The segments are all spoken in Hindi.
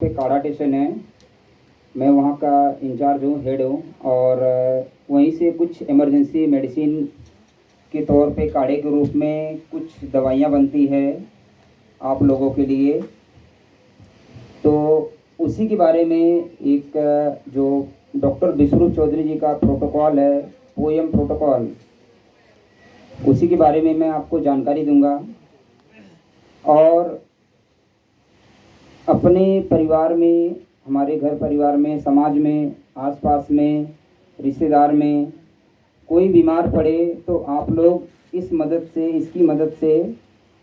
पे काढ़ा स्टेशन है। मैं वहाँ का इंचार्ज हूँ, हेड हूँ। और वहीं से कुछ इमरजेंसी मेडिसिन के तौर पे काढ़े के रूप में कुछ दवाइयाँ बनती है आप लोगों के लिए। तो उसी के बारे में एक जो डॉक्टर विश्वरूप चौधरी जी का प्रोटोकॉल है, पोएम प्रोटोकॉल, उसी के बारे में मैं आपको जानकारी दूंगा। और अपने परिवार में, हमारे घर परिवार में, समाज में, आसपास में, रिश्तेदार में कोई बीमार पड़े तो आप लोग इसकी मदद से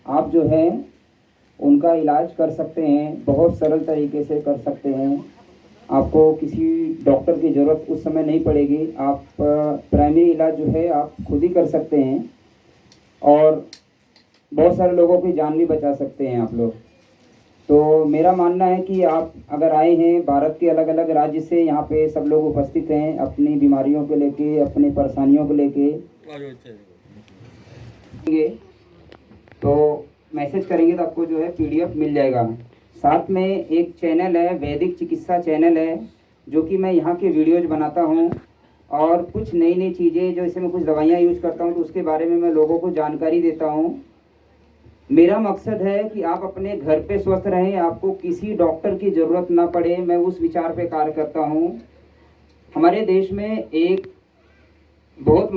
आप जो है उनका इलाज कर सकते हैं। बहुत सरल तरीके से कर सकते हैं। आपको किसी डॉक्टर की ज़रूरत उस समय नहीं पड़ेगी। आप प्राइमरी इलाज जो है आप खुद ही कर सकते हैं और बहुत सारे लोगों की जान भी बचा सकते हैं आप लोग। तो मेरा मानना है कि आप अगर आए हैं, भारत के अलग अलग राज्य से यहाँ पे सब लोग उपस्थित हैं अपनी बीमारियों को लेके, अपनी परेशानियों को लेके, तो मैसेज करेंगे तो आपको जो है पीडीएफ मिल जाएगा। साथ में एक चैनल है, वैदिक चिकित्सा चैनल है, जो कि मैं यहाँ के वीडियोज बनाता हूँ और कुछ नई नई चीज़ें जो इसमें कुछ दवाइयाँ यूज करता हूँ तो उसके बारे में मैं लोगों को जानकारी देता हूँ। मेरा मकसद है कि आप अपने घर पे स्वस्थ रहें, आपको किसी डॉक्टर की ज़रूरत ना पड़े। मैं उस विचार पे कार्य करता हूँ। हमारे देश में एक बहुत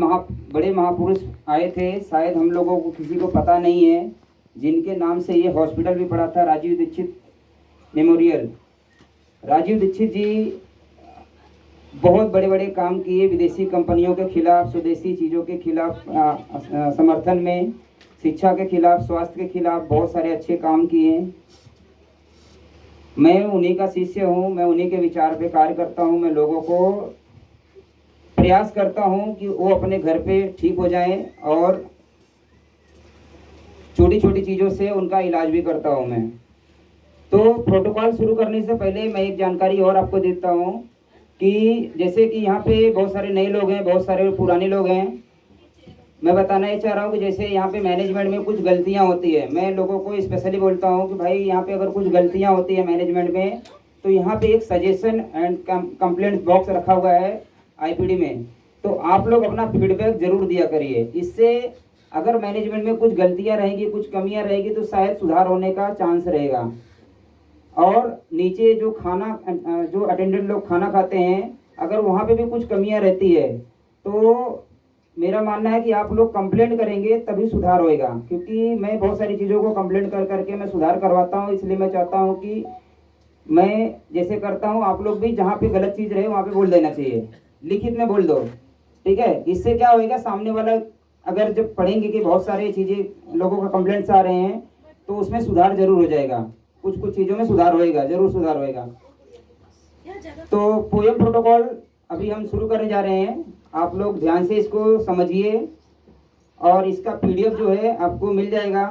बड़े महापुरुष आए थे, शायद हम लोगों को किसी को पता नहीं है, जिनके नाम से ये हॉस्पिटल भी पड़ा था, राजीव दीक्षित मेमोरियल। राजीव दीक्षित जी बहुत बड़े बड़े काम किए, विदेशी कंपनियों के खिलाफ, स्वदेशी चीज़ों के खिलाफ समर्थन में, शिक्षा के खिलाफ, स्वास्थ्य के खिलाफ बहुत सारे अच्छे काम किए। मैं उन्हीं का शिष्य हूँ, मैं उन्हीं के विचार पे कार्य करता हूँ। मैं लोगों को प्रयास करता हूँ कि वो अपने घर पे ठीक हो जाएं और छोटी छोटी चीज़ों से उनका इलाज भी करता हूँ मैं। तो प्रोटोकॉल शुरू करने से पहले मैं एक जानकारी और आपको देता हूँ कि जैसे कि यहाँ पे बहुत सारे नए लोग हैं, बहुत सारे पुराने लोग हैं। मैं बताना ये चाह रहा हूँ कि जैसे यहाँ पे मैनेजमेंट में कुछ गलतियाँ होती है, मैं लोगों को स्पेशली बोलता हूँ कि भाई यहाँ पे अगर कुछ गलतियाँ होती है मैनेजमेंट में, तो यहाँ पे एक सजेशन एंड कंप्लेंट बॉक्स रखा हुआ है आईपीडी में, तो आप लोग अपना फीडबैक जरूर दिया करिए। इससे अगर मैनेजमेंट में कुछ गलतियाँ रहेगी, कुछ कमियाँ रहेगी, तो शायद सुधार होने का चांस रहेगा। और नीचे जो जो अटेंडेंट लोग खाना खाते हैं, अगर वहाँ पे भी कुछ कमियाँ रहती है तो मेरा मानना है कि आप लोग कंप्लेंट करेंगे तभी सुधार होएगा। क्योंकि मैं बहुत सारी चीज़ों को कंप्लेंट कर करके मैं सुधार करवाता हूँ। इसलिए मैं चाहता हूँ कि मैं जैसे करता हूँ आप लोग भी जहाँ पे गलत चीज़ रहे वहाँ पे बोल देना चाहिए, लिखित में बोल दो, ठीक है। इससे क्या होएगा, सामने वाला अगर जब पढ़ेंगे कि बहुत सारी चीज़ें लोगों का कंप्लेंट्स आ रहे हैं तो उसमें सुधार जरूर हो जाएगा। कुछ कुछ चीज़ों में सुधार होएगा, जरूर सुधार होएगा। तो पोएम प्रोटोकॉल अभी हम शुरू करने जा रहे हैं। आप लोग ध्यान से इसको समझिए और इसका पीडीएफ जो है आपको मिल जाएगा।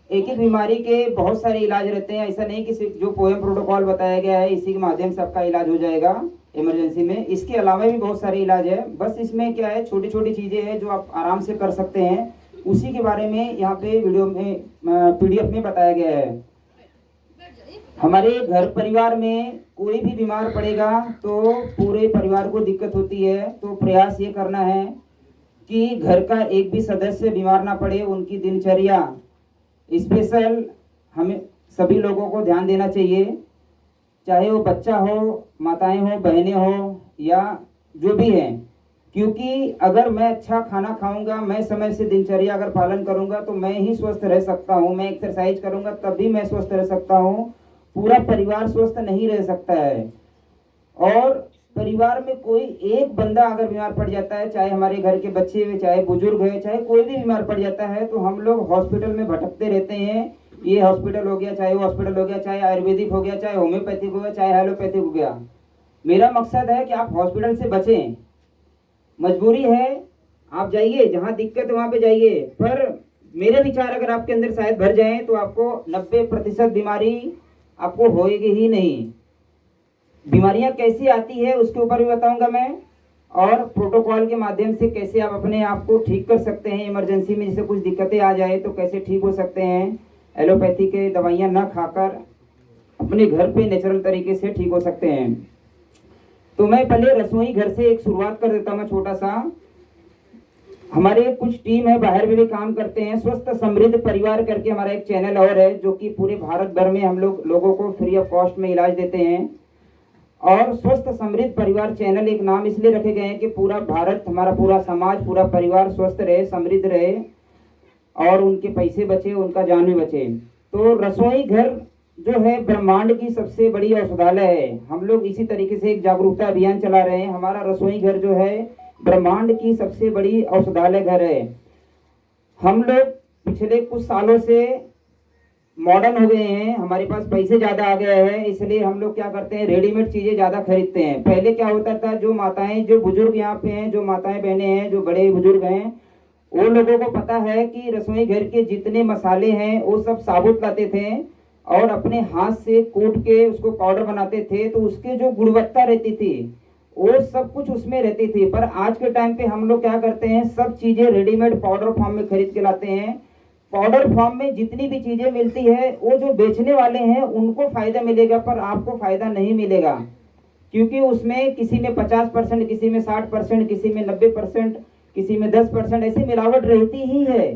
एक एक बीमारी के बहुत सारे इलाज रहते हैं, ऐसा नहीं कि सिर्फ जो पोएम प्रोटोकॉल बताया गया है इसी के माध्यम से आपका इलाज हो जाएगा इमरजेंसी में। इसके अलावा भी बहुत सारे इलाज है, बस इसमें क्या है, छोटी छोटी चीज़ें हैं जो आप आराम से कर सकते हैं। उसी के बारे में यहाँ पे वीडियो में पीडीएफ में बताया गया है। हमारे घर परिवार में कोई भी बीमार पड़ेगा तो पूरे परिवार को दिक्कत होती है। तो प्रयास ये करना है कि घर का एक भी सदस्य बीमार ना पड़े। उनकी दिनचर्या स्पेशल हमें सभी लोगों को ध्यान देना चाहिए, चाहे वो बच्चा हो, माताएं हो, बहनें हो या जो भी हैं। क्योंकि अगर मैं अच्छा खाना खाऊंगा, मैं समय से दिनचर्या अगर पालन करूंगा तो मैं ही स्वस्थ रह सकता हूँ। मैं एक्सरसाइज करूंगा तभी मैं स्वस्थ रह सकता हूँ। पूरा परिवार स्वस्थ नहीं रह सकता है। और परिवार में कोई एक बंदा अगर बीमार पड़ जाता है, चाहे हमारे घर के बच्चे हैं, चाहे बुजुर्ग है, चाहे कोई भी बीमार पड़ जाता है, तो हम लोग हॉस्पिटल में भटकते रहते हैं। ये हॉस्पिटल हो गया, चाहे वो हॉस्पिटल हो गया, चाहे आयुर्वेदिक हो गया, चाहे होम्योपैथिक हो गया, चाहे एलोपैथिक हो गया। मेरा मकसद है कि आप हॉस्पिटल से बचें। मजबूरी है, आप जाइए, जहाँ दिक्कत है वहाँ पे जाइए, पर मेरे विचार अगर आपके अंदर शायद भर जाएं तो आपको 90% बीमारी आपको होएगी ही नहीं। बीमारियां कैसी आती है उसके ऊपर भी बताऊंगा मैं, और प्रोटोकॉल के माध्यम से कैसे आप अपने आप को ठीक कर सकते हैं। इमरजेंसी में जैसे कुछ दिक्कतें आ जाए तो कैसे ठीक हो सकते हैं एलोपैथी के दवाइयां ना खाकर। अपने घर पे नेचुरल तरीके से ठीक हो सकते हैं। तो मैं पहले रसोई घर से एक शुरुआत कर देता हूँ छोटा सा। हमारे कुछ टीम है, बाहर में भी काम करते हैं। स्वस्थ समृद्ध परिवार करके हमारा एक चैनल और है, जो कि पूरे भारत भर में हम लोगों को फ्री ऑफ कॉस्ट में इलाज देते हैं। और स्वस्थ समृद्ध परिवार चैनल एक नाम इसलिए रखे गए हैं कि पूरा भारत, हमारा पूरा समाज, पूरा परिवार स्वस्थ रहे, समृद्ध रहे और उनके पैसे बचे, उनका जान भी बचे। तो रसोई घर जो है ब्रह्मांड की सबसे बड़ी औषधालय है। हम लोग इसी तरीके से एक जागरूकता अभियान चला रहे हैं। हमारा रसोई घर जो है ब्रह्मांड की सबसे बड़ी औषधालय घर है। हम लोग पिछले कुछ सालों से मॉडर्न हो गए हैं, हमारे पास पैसे ज़्यादा आ गए हैं, इसलिए हम लोग क्या करते हैं, रेडीमेड चीज़ें ज़्यादा खरीदते हैं। पहले क्या होता था, जो माताएं, जो बुजुर्ग यहाँ पे हैं, जो माताएं बहनें हैं, जो बड़े बुजुर्ग हैं, वो लोगों को पता है कि रसोई घर के जितने मसाले हैं वो सब साबुत लाते थे और अपने हाथ से कूट के उसको पाउडर बनाते थे। तो उसके जो गुणवत्ता रहती थी वो सब कुछ उसमें रहती थी। पर आज के टाइम पे हम लोग क्या करते हैं, सब चीज़ें रेडीमेड पाउडर फॉर्म में खरीद के लाते हैं। पाउडर फॉर्म में जितनी भी चीज़ें मिलती है वो जो बेचने वाले हैं उनको फ़ायदा मिलेगा, पर आपको फ़ायदा नहीं मिलेगा, क्योंकि उसमें किसी में 50%, किसी में 60%, किसी में 90%, किसी में 10% ऐसी मिलावट रहती ही है।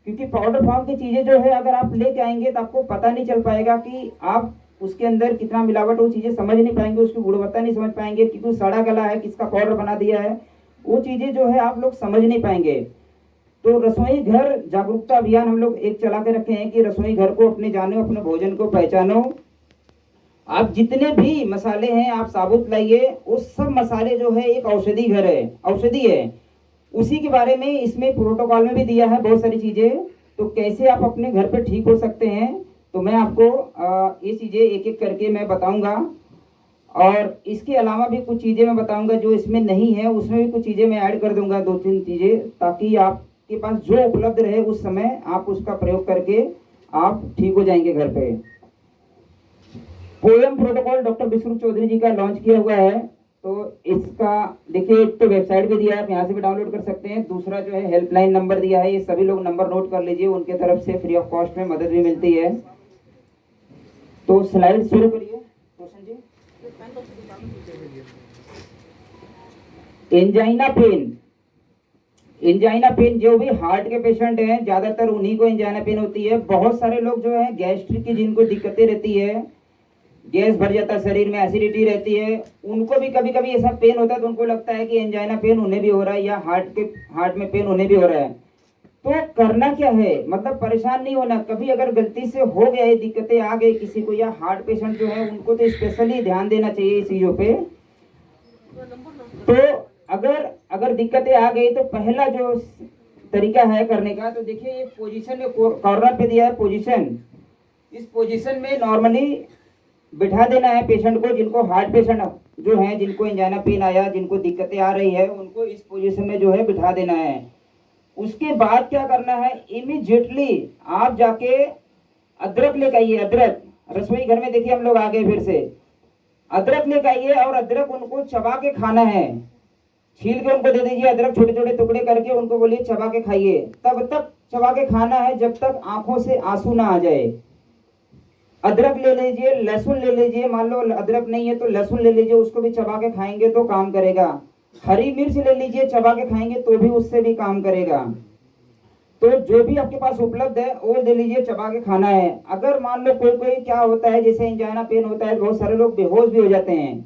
क्योंकि पाउडर फॉर्म की चीज़ें जो है अगर आप लेके आएंगे तो आपको पता नहीं चल पाएगा कि आप उसके अंदर कितना मिलावट, वो चीज़ें समझ नहीं पाएंगे, उसकी गुणवत्ता नहीं समझ पाएंगे, क्योंकि सड़ा गला है, किसका पाउडर बना दिया है, वो चीज़ें जो है आप लोग समझ नहीं पाएंगे। तो रसोई घर जागरूकता अभियान हम लोग एक चला के रखे हैं कि रसोई घर को अपने जानो, अपने भोजन को पहचानो। आप जितने भी मसाले हैं आप साबुत लाइए। उस सब मसाले जो है एक औषधि घर है, औषधि है, उसी के बारे में इसमें प्रोटोकॉल में भी दिया है बहुत सारी चीज़ें। तो कैसे आप अपने घर पे ठीक हो सकते हैं, तो मैं आपको ये चीज़ें एक एक करके मैं बताऊंगा। और इसके अलावा भी कुछ चीज़ें मैं बताऊंगा जो इसमें नहीं है, उसमें भी कुछ चीज़ें मैं ऐड कर दूंगा, 2-3 चीज़ें, ताकि आपके पास जो उपलब्ध रहे उस समय आप उसका प्रयोग करके आप ठीक हो जाएंगे घर पे। Poem protocol doctor Vishnu Chaudhary ji का लॉन्च किया हुआ है। तो इसका देखिए, एक तो वेबसाइट भी दिया है, आप यहाँ से भी डाउनलोड कर सकते हैं। दूसरा जो है हेल्पलाइन नंबर दिया है, ये सभी लोग नंबर नोट कर लीजिए, उनके तरफ से फ्री ऑफ कॉस्ट में मदद भी मिलती है। तो स्लाइड शुरू करिए रोशन जी। एंजाइना पेन, एंजाइना पेन जो भी हार्ट के पेशेंट हैं ज़्यादातर उन्हीं को एंजाइना पेन होती है। बहुत सारे लोग जो है गैस्ट्रिक की जिनको दिक्कतें रहती है, गैस भर जाता है शरीर में, एसिडिटी रहती है, उनको भी कभी कभी ऐसा पेन होता है तो उनको लगता है कि एंजाइना पेन उन्हें भी हो रहा है या हार्ट में पेन उन्हें भी हो रहा है। तो करना क्या है, मतलब परेशान नहीं होना। कभी अगर गलती से हो गया, ये दिक्कतें आ गई किसी को, या हार्ट पेशेंट जो है उनको तो स्पेशली ध्यान देना चाहिए इस चीज़ों पे। तो अगर दिक्कतें आ गई तो पहला जो तरीका है करने का, तो देखिए ये पोजीशन में कॉर्नर पे दिया है पोजीशन। इस पोजीशन में नॉर्मली बिठा देना है पेशेंट को, जिनको हार्ट पेशेंट जो है, जिनको एंजाइना पेन आया, जिनको दिक्कतें आ रही है, उनको इस पोजीशन में जो है बिठा देना है। उसके बाद क्या करना है, इमीडिएटली आप जाके अदरक लेकर आइए। अदरक रसोई घर में देखिए हम लोग आ गए फिर से, अदरक लेकर आइए और अदरक उनको चबा के खाना है। छील के उनको दे दीजिए अदरक, छोटे छोटे टुकड़े करके उनको बोलिए चबा के खाइए। तब तक चबा के खाना है जब तक आंखों से आंसू ना आ जाए। अदरक ले लीजिए, लहसुन ले लीजिए, मान लो अदरक नहीं है तो लहसुन ले लीजिए, उसको भी चबा के खाएंगे तो काम करेगा। हरी मिर्च ले लीजिए, चबा के खाएंगे तो भी उससे भी काम करेगा। तो जो भी आपके पास उपलब्ध है वो ले लीजिए, चबा के खाना है। अगर मान लो कोई कोई क्या होता है, जैसे एंजाइना पेन होता है, बहुत सारे लोग बेहोश भी हो जाते हैं,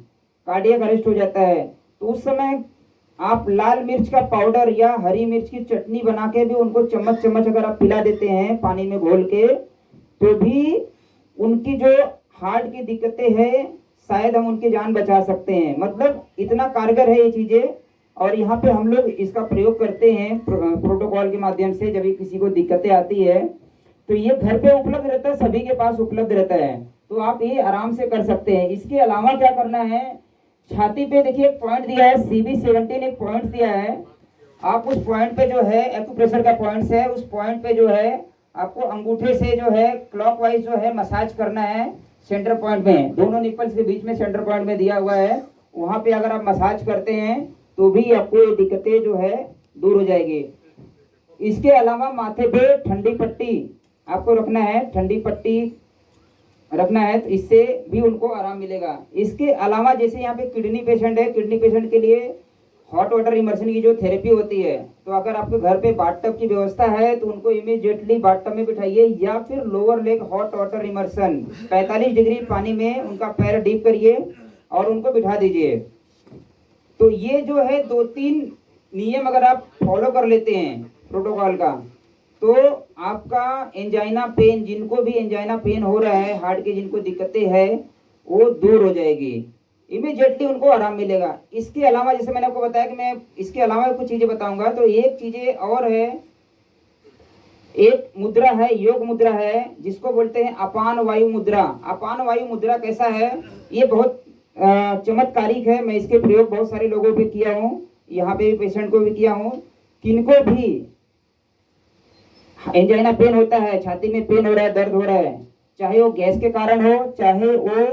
कार्डियक अरेस्ट हो जाता है, तो उस समय आप लाल मिर्च का पाउडर या हरी मिर्च की चटनी बना के भी उनको चम्मच चम्मच अगर आप पिला देते हैं पानी में घोल के, तो भी उनकी जो हार्ट की दिक्कतें हैं शायद हम उनकी जान बचा सकते हैं। मतलब इतना कारगर है ये चीज़ें, और यहाँ पे हम लोग इसका प्रयोग करते हैं प्रोटोकॉल के माध्यम से। जब भी किसी को दिक्कतें आती है तो ये घर पे उपलब्ध रहता है, सभी के पास उपलब्ध रहता है, तो आप ये आराम से कर सकते हैं। इसके अलावा क्या करना है, छाती पे देखिए एक पॉइंट दिया है, CB17 एक पॉइंट दिया है। आप उस पॉइंट पे जो है, एक्यूप्रेशर का पॉइंट है, उस पॉइंट पे जो है आपको अंगूठे से जो है क्लॉकवाइज जो है मसाज करना है। सेंटर पॉइंट में, दोनों निपल्स के बीच में सेंटर पॉइंट में दिया हुआ है, वहाँ पे अगर आप मसाज करते हैं तो भी आपको ये दिक्कतें जो है दूर हो जाएगी। इसके अलावा माथे पे ठंडी पट्टी आपको रखना है। ठंडी पट्टी रखना है, तो इससे भी उनको आराम मिलेगा। इसके अलावा जैसे यहाँ पे किडनी पेशेंट है, किडनी पेशेंट के लिए हॉट वाटर इमर्शन की जो थेरेपी होती है, तो अगर आपके घर पे बाथटब की व्यवस्था है तो उनको इमीडिएटली बाथटब में बिठाइए, या फिर lower leg hot water immersion 45 degree पानी में उनका पैर डीप करिए और उनको बिठा दीजिए। तो ये जो है 2-3 नियम अगर आप फॉलो कर लेते हैं प्रोटोकॉल का, तो आपका एंजाइना पेन, जिनको भी एंजाइना पेन हो रहा है, हार्ट की जिनको दिक्कतें हैं, वो दूर हो जाएगी, इमीडिएटली उनको आराम मिलेगा। इसके अलावा जैसे मैंने आपको बताया कि मैं इसके अलावा कुछ चीज़ें बताऊंगा, तो एक चीज़ें और है, एक मुद्रा है, योग मुद्रा है, जिसको बोलते हैं अपान वायु मुद्रा। अपान वायु मुद्रा कैसा है, ये बहुत चमत्कारिक है। मैं इसके प्रयोग बहुत सारे लोगों पे किया हूँ, यहाँ पे भी पेशेंट को भी किया हूँ। किनको भी एंजाइना पेन होता है, छाती में पेन हो रहा है, दर्द हो रहा है, चाहे वो गैस के कारण हो, चाहे वो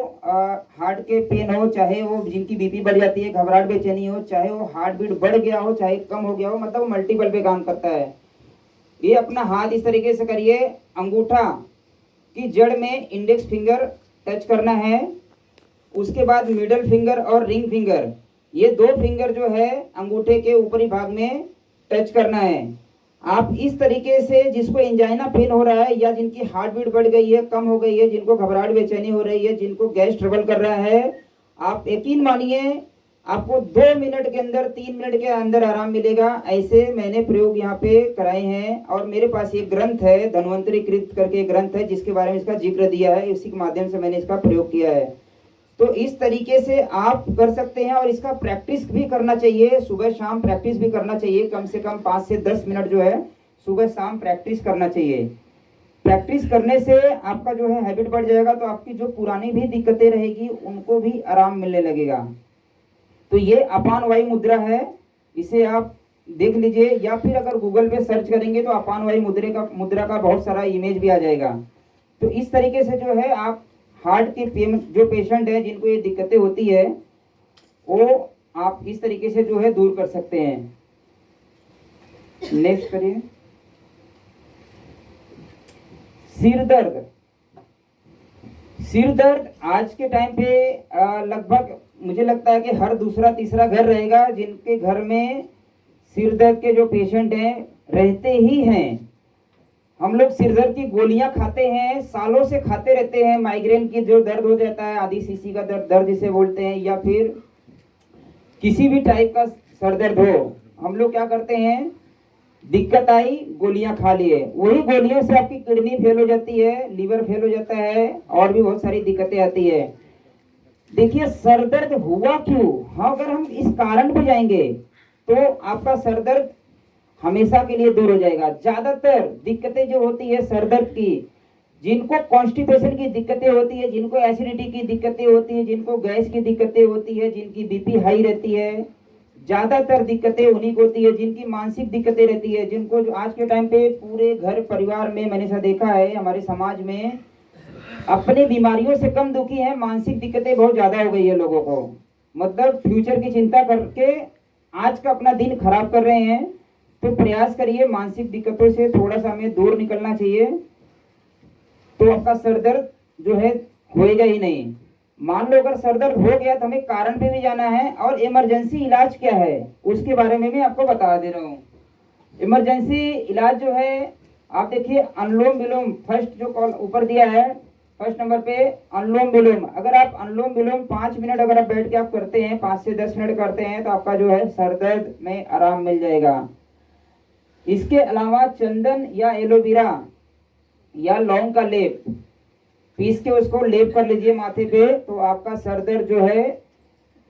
हार्ट के पेन हो, चाहे वो जिनकी बीपी बढ़ जाती है, घबराहट बेचैनी हो, चाहे वो हार्ट बीट बढ़ गया हो, चाहे कम हो गया हो, मतलब वो मल्टीपल पे काम करता है। ये अपना हाथ इस तरीके से करिए, अंगूठा की जड़ में इंडेक्स फिंगर टच करना है, उसके बाद मिडल फिंगर और रिंग फिंगर, ये 2 फिंगर जो है अंगूठे के ऊपरी भाग में टच करना है। आप इस तरीके से, जिसको एंजाइना पेन हो रहा है, या जिनकी हार्ट बीट बढ़ गई है, कम हो गई है, जिनको घबराहट बेचैनी हो रही है, जिनको गैस ट्रबल कर रहा है, आप यकीन मानिए आपको 2 मिनट के अंदर, 3 मिनट के अंदर आराम मिलेगा। ऐसे मैंने प्रयोग यहाँ पे कराए हैं, और मेरे पास एक ग्रंथ है, धन्वंतरी कृत करके ग्रंथ है, जिसके बारे में इसका जिक्र दिया है, इसी के माध्यम से मैंने इसका प्रयोग किया है। तो इस तरीके से आप कर सकते हैं, और इसका प्रैक्टिस भी करना चाहिए, सुबह शाम प्रैक्टिस भी करना चाहिए, कम से कम 5 से 10 मिनट जो है सुबह शाम प्रैक्टिस करना चाहिए। प्रैक्टिस करने से आपका जो है हैबिट बढ़ जाएगा, तो आपकी जो पुरानी भी दिक्कतें रहेगी उनको भी आराम मिलने लगेगा। तो ये अपान वायु मुद्रा है, इसे आप देख लीजिए, या फिर अगर गूगल पे सर्च करेंगे तो अपान वायु मुद्रा का बहुत सारा इमेज भी आ जाएगा। तो इस तरीके से जो है आप हार्ट के जो पेशेंट है, जिनको ये दिक्कतें होती है, वो आप इस तरीके से जो है दूर कर सकते हैं। नेक्स्ट करिए, सिर दर्द। सिर दर्द आज के टाइम पे लगभग मुझे लगता है कि हर दूसरा तीसरा घर रहेगा जिनके घर में सिर दर्द के जो पेशेंट हैं रहते ही हैं। हम लोग सिर दर्द की गोलियां खाते हैं, सालों से खाते रहते हैं। माइग्रेन की जो दर्द हो जाता है, आधी सीसी का दर्द जिसे बोलते हैं, या फिर किसी भी टाइप का सर दर्द हो, हम लोग क्या करते हैं, दिक्कत आई गोलियां खा लिए, वही गोलियों से आपकी किडनी फेल हो जाती है, लीवर फेल हो जाता है, और भी बहुत सारी दिक्कतें आती है। देखिए सर दर्द हुआ क्यों, हाँ अगर हम इस कारण पे जाएंगे तो आपका सर दर्द हमेशा के लिए दूर हो जाएगा। ज्यादातर दिक्कतें जो होती है सर दर्द की, जिनको कॉन्स्टिपेशन की दिक्कतें होती है, जिनको एसिडिटी की दिक्कतें होती है, जिनको गैस की दिक्कतें होती है, जिनकी बीपी हाई रहती है, ज्यादातर दिक्कतें उन्हीं को होती है। जिनकी मानसिक दिक्कतें रहती है, जिनको जो आज के टाइम पे पूरे घर परिवार में मैंने ऐसा देखा है, हमारे समाज में अपने बीमारियों से कम दुखी है, मानसिक दिक्कतें बहुत ज्यादा हो गई है लोगों को। मतलब फ्यूचर की चिंता करके आज का अपना दिन खराब कर रहे हैं। तो प्रयास करिए, मानसिक दिक्कतों से थोड़ा सा हमें दूर निकलना चाहिए, तो आपका सर दर्द जो है होएगा ही नहीं। मान लो अगर सर दर्द हो गया तो हमें कारण पे भी जाना है, और इमरजेंसी इलाज क्या है उसके बारे में भी आपको बता दे रहा हूँ। इमरजेंसी इलाज जो है, आप देखिए अनुलोम विलोम, फर्स्ट जो कॉल ऊपर दिया है फर्स्ट नंबर पे अनुलोम विलोम। अगर आप अनुलोम विलोम 5 मिनट अगर आप बैठ के आप करते हैं, 5 से 10 मिनट करते हैं, तो आपका जो है सर दर्द में आराम मिल जाएगा। इसके अलावा चंदन या एलोवेरा या लौंग का लेप पीस के उसको लेप कर लीजिए माथे पे, तो आपका सर दर्द जो है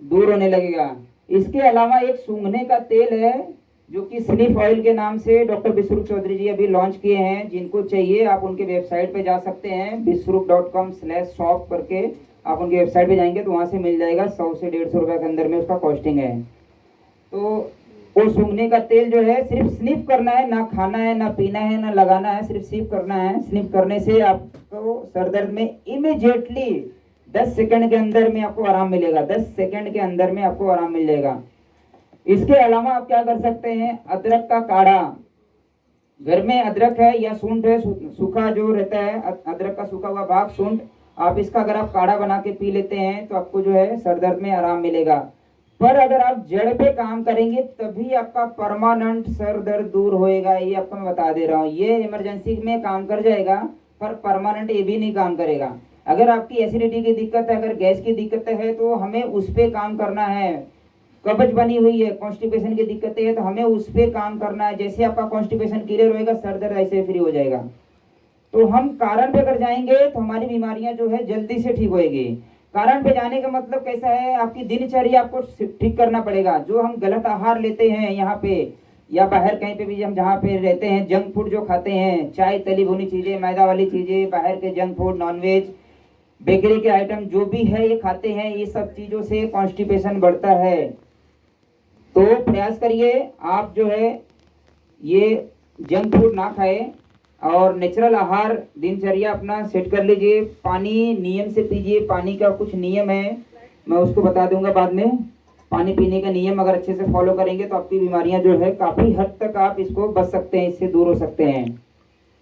दूर होने लगेगा। इसके अलावा एक सूंघने का तेल है जो कि स्निफ ऑयल के नाम से डॉक्टर विश्वरूप चौधरी जी अभी लॉन्च किए हैं। जिनको चाहिए आप उनके वेबसाइट पे जा सकते हैं, viswarup.com/shop करके आप उनकी वेबसाइट पे जाएंगे तो वहाँ से मिल जाएगा। 100 से 150 रुपये के अंदर में उसका कॉस्टिंग है। तो वो सूंघने का तेल जो है सिर्फ स्निफ करना है, ना खाना है, ना पीना है, ना लगाना है, सिर्फ स्निफ करना है। स्निफ करने से आपको सर दर्द में इमीडिएटली 10 सेकंड के अंदर में आपको आराम मिलेगा। 10 सेकंड के अंदर में आपको आराम मिल जाएगा। इसके अलावा आप क्या कर सकते हैं, अदरक का काढ़ा, घर में अदरक है या सूंठ है, सूखा जो रहता है अदरक का सूखा हुआ भाग, सूंठ, आप इसका अगर आप काढ़ा बना के पी लेते हैं तो आपको जो है सर दर्द में आराम मिलेगा। पर अगर आप जड़ पे काम करेंगे तभी आपका परमानेंट सर दर्द दूर होएगा, ये आपको मैं बता दे रहा हूँ। ये इमरजेंसी में काम कर जाएगा पर परमानेंट ये भी नहीं काम करेगा। अगर आपकी एसिडिटी की दिक्कत है, अगर गैस की दिक्कत है तो हमें उस पर काम करना है। कब्ज बनी हुई है, कॉन्स्टिपेशन की दिक्कतें है तो हमें उस पर काम करना है। जैसे आपका कॉन्स्टिपेशन क्लियर होएगा सर दर्द ऐसे फ्री हो जाएगा। तो हम कारण पे अगर जाएंगे तो हमारी बीमारियां जो है जल्दी से ठीक होएगी। कारण पे जाने का मतलब कैसा है, आपकी दिनचर्या आपको ठीक करना पड़ेगा। जो हम गलत आहार लेते हैं यहाँ पे या बाहर कहीं पे भी हम जहाँ पे रहते हैं, जंक फूड जो खाते हैं, चाय तली भुनी चीजें, मैदा वाली चीजें, बाहर के जंक फूड, नॉनवेज, बेकरी के आइटम जो भी है ये खाते हैं, ये सब चीजों से कॉन्स्टिपेशन बढ़ता है। तो प्रयास करिए आप जो है ये जंक फूड ना खाए और नेचुरल आहार दिनचर्या अपना सेट कर लीजिए। पानी नियम से पीजिए, पानी का कुछ नियम है मैं उसको बता दूंगा बाद में। पानी पीने का नियम अगर अच्छे से फॉलो करेंगे तो आपकी बीमारियां जो है काफ़ी हद तक आप इसको बच सकते हैं, इससे दूर हो सकते हैं।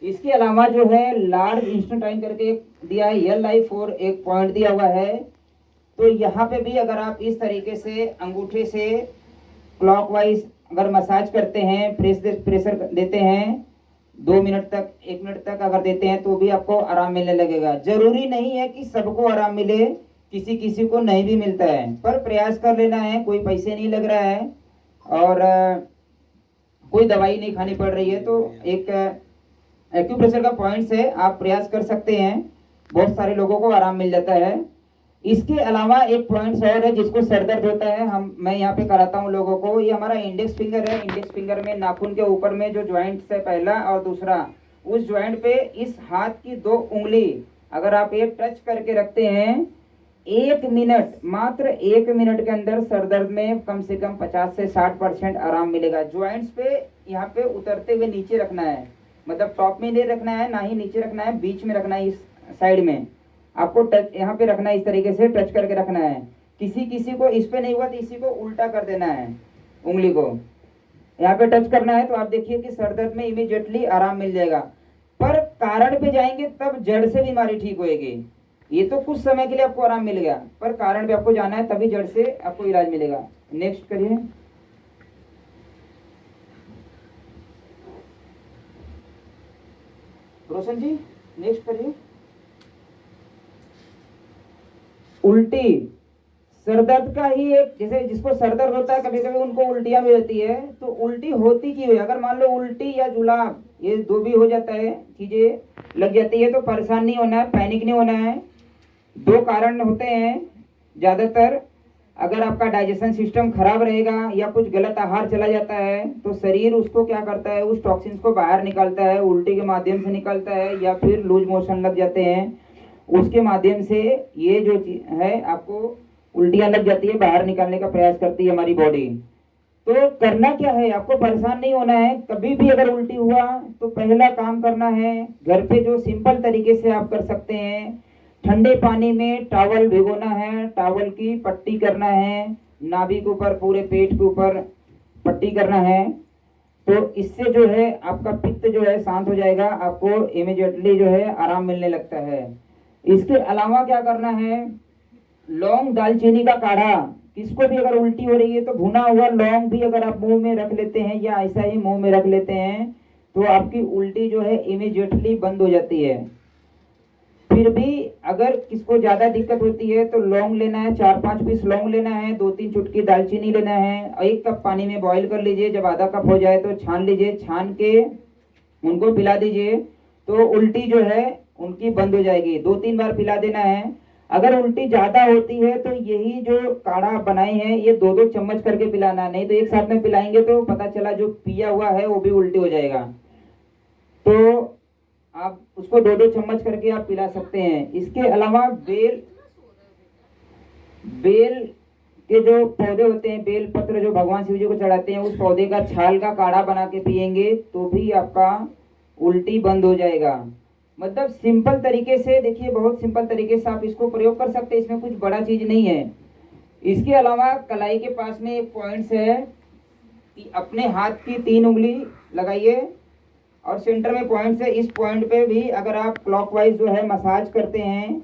इसके अलावा जो है लार्ज इंस्टेंटाइन करके दिया है, L-I-4 एक पॉइंट दिया हुआ है। तो यहाँ पे भी अगर आप इस तरीके से अंगूठे से क्लॉकवाइज अगर मसाज करते हैं, प्रेशर देते हैं 2 मिनट तक, 1 मिनट तक अगर देते हैं तो भी आपको आराम मिलने लगेगा। जरूरी नहीं है कि सबको आराम मिले, किसी किसी को नहीं भी मिलता है, पर प्रयास कर लेना है। कोई पैसे नहीं लग रहा है और कोई दवाई नहीं खानी पड़ रही है। तो एक एक्यूप्रेशर का पॉइंट से आप प्रयास कर सकते हैं, बहुत सारे लोगों को आराम मिल जाता है। इसके अलावा एक पॉइंट और है जिसको सर दर्द होता है, मैं यहाँ पे कराता हूँ लोगों को। ये हमारा इंडेक्स फिंगर है। इंडेक्स फिंगर में नाखून के ऊपर में जो ज्वाइंट है पहला और दूसरा, उस ज्वाइंट पे इस हाथ की 2 उंगली अगर आप ये टच करके रखते हैं 1 मिनट, मात्र 1 मिनट के अंदर सर दर्द में कम से कम 50 से 60% आराम मिलेगा। ज्वाइंट्स पे यहाँ पे उतरते हुए नीचे रखना है, मतलब टॉप में नहीं रखना है ना ही नीचे रखना है, बीच में रखना है। इस साइड में आपको टच यहाँ पे रखना है, इस तरीके से टच करके रखना है। किसी किसी को इस पे नहीं हुआ तो इसी को उल्टा कर देना है, उंगली को यहाँ पे टच करना है। तो आप देखिए कि सर दर्द में इमीडिएटली आराम मिल जाएगा। पर कारण पे जाएंगे तब जड़ से बीमारी ठीक होएगी। ये तो कुछ समय के लिए आपको आराम मिल गया, पर कारण पे आपको जाना है तभी जड़ से आपको इलाज मिलेगा। नेक्स्ट करिए। रोशन जी नेक्स्ट करिए। उल्टी सर दर्द का ही एक, जैसे जिसको सर दर्द होता है कभी कभी उनको उल्टियां भी होती है। तो उल्टी होती क्यों है? अगर मान लो उल्टी या जुलाब ये दो भी हो जाता है, चीजें लग जाती है, तो परेशान नहीं होना है, पैनिक नहीं होना है। 2 कारण होते हैं ज्यादातर। अगर आपका डाइजेशन सिस्टम खराब रहेगा या कुछ गलत आहार चला जाता है तो शरीर उसको क्या करता है, उस टॉक्सिन्स को बाहर निकालता है, उल्टी के माध्यम से निकालता है या फिर लूज मोशन लग जाते हैं, उसके माध्यम से ये जो है आपको उल्टियां लग जाती है, बाहर निकालने का प्रयास करती है हमारी बॉडी। तो करना क्या है, आपको परेशान नहीं होना है। कभी भी अगर उल्टी हुआ तो पहला काम करना है, घर पे जो सिंपल तरीके से आप कर सकते हैं, ठंडे पानी में टॉवल भिगोना है, टॉवल की पट्टी करना है, नाभि के ऊपर पूरे पेट के ऊपर पट्टी करना है। तो इससे जो है आपका पित्त जो है शांत हो जाएगा, आपको इमीडिएटली जो है आराम मिलने लगता है। इसके अलावा क्या करना है, लौंग दालचीनी का काढ़ा, किसको भी अगर उल्टी हो रही है तो भुना हुआ लौंग भी अगर आप मुंह में रख लेते हैं या ऐसा ही मुंह में रख लेते हैं तो आपकी उल्टी जो है इमीडिएटली बंद हो जाती है। फिर भी अगर किसको ज्यादा दिक्कत होती है तो लौंग लेना है, 4-5 पीस लौंग लेना है, 2-3 चुटकी दालचीनी लेना है, 1 कप पानी में बॉईल कर लीजिए। जब आधा कप हो जाए तो छान लीजिए, छान के उनको पिला दीजिए तो उल्टी जो है उनकी बंद हो जाएगी। 2-3 बार पिला देना है। अगर उल्टी ज्यादा होती है तो यही जो काढ़ा बनाए हैं ये 2-2 चम्मच करके पिलाना, नहीं तो एक साथ में पिलाएंगे तो पता चला जो पिया हुआ है वो भी उल्टी हो जाएगा। तो आप उसको 2-2 चम्मच करके आप पिला सकते हैं। इसके अलावा बेल के जो पौधे होते हैं, बेल पत्र जो भगवान शिव जी को चढ़ाते हैं, उस पौधे का छाल का काढ़ा बना के पिएंगे तो भी आपका उल्टी बंद हो जाएगा। मतलब सिंपल तरीके से, देखिए बहुत सिंपल तरीके से आप इसको प्रयोग कर सकते हैं, इसमें कुछ बड़ा चीज नहीं है। इसके अलावा कलाई के पास में एक पॉइंट्स है, अपने हाथ की 3 उंगली लगाइए और सेंटर में पॉइंट्स है। इस पॉइंट पे भी अगर आप क्लॉकवाइज जो है मसाज करते हैं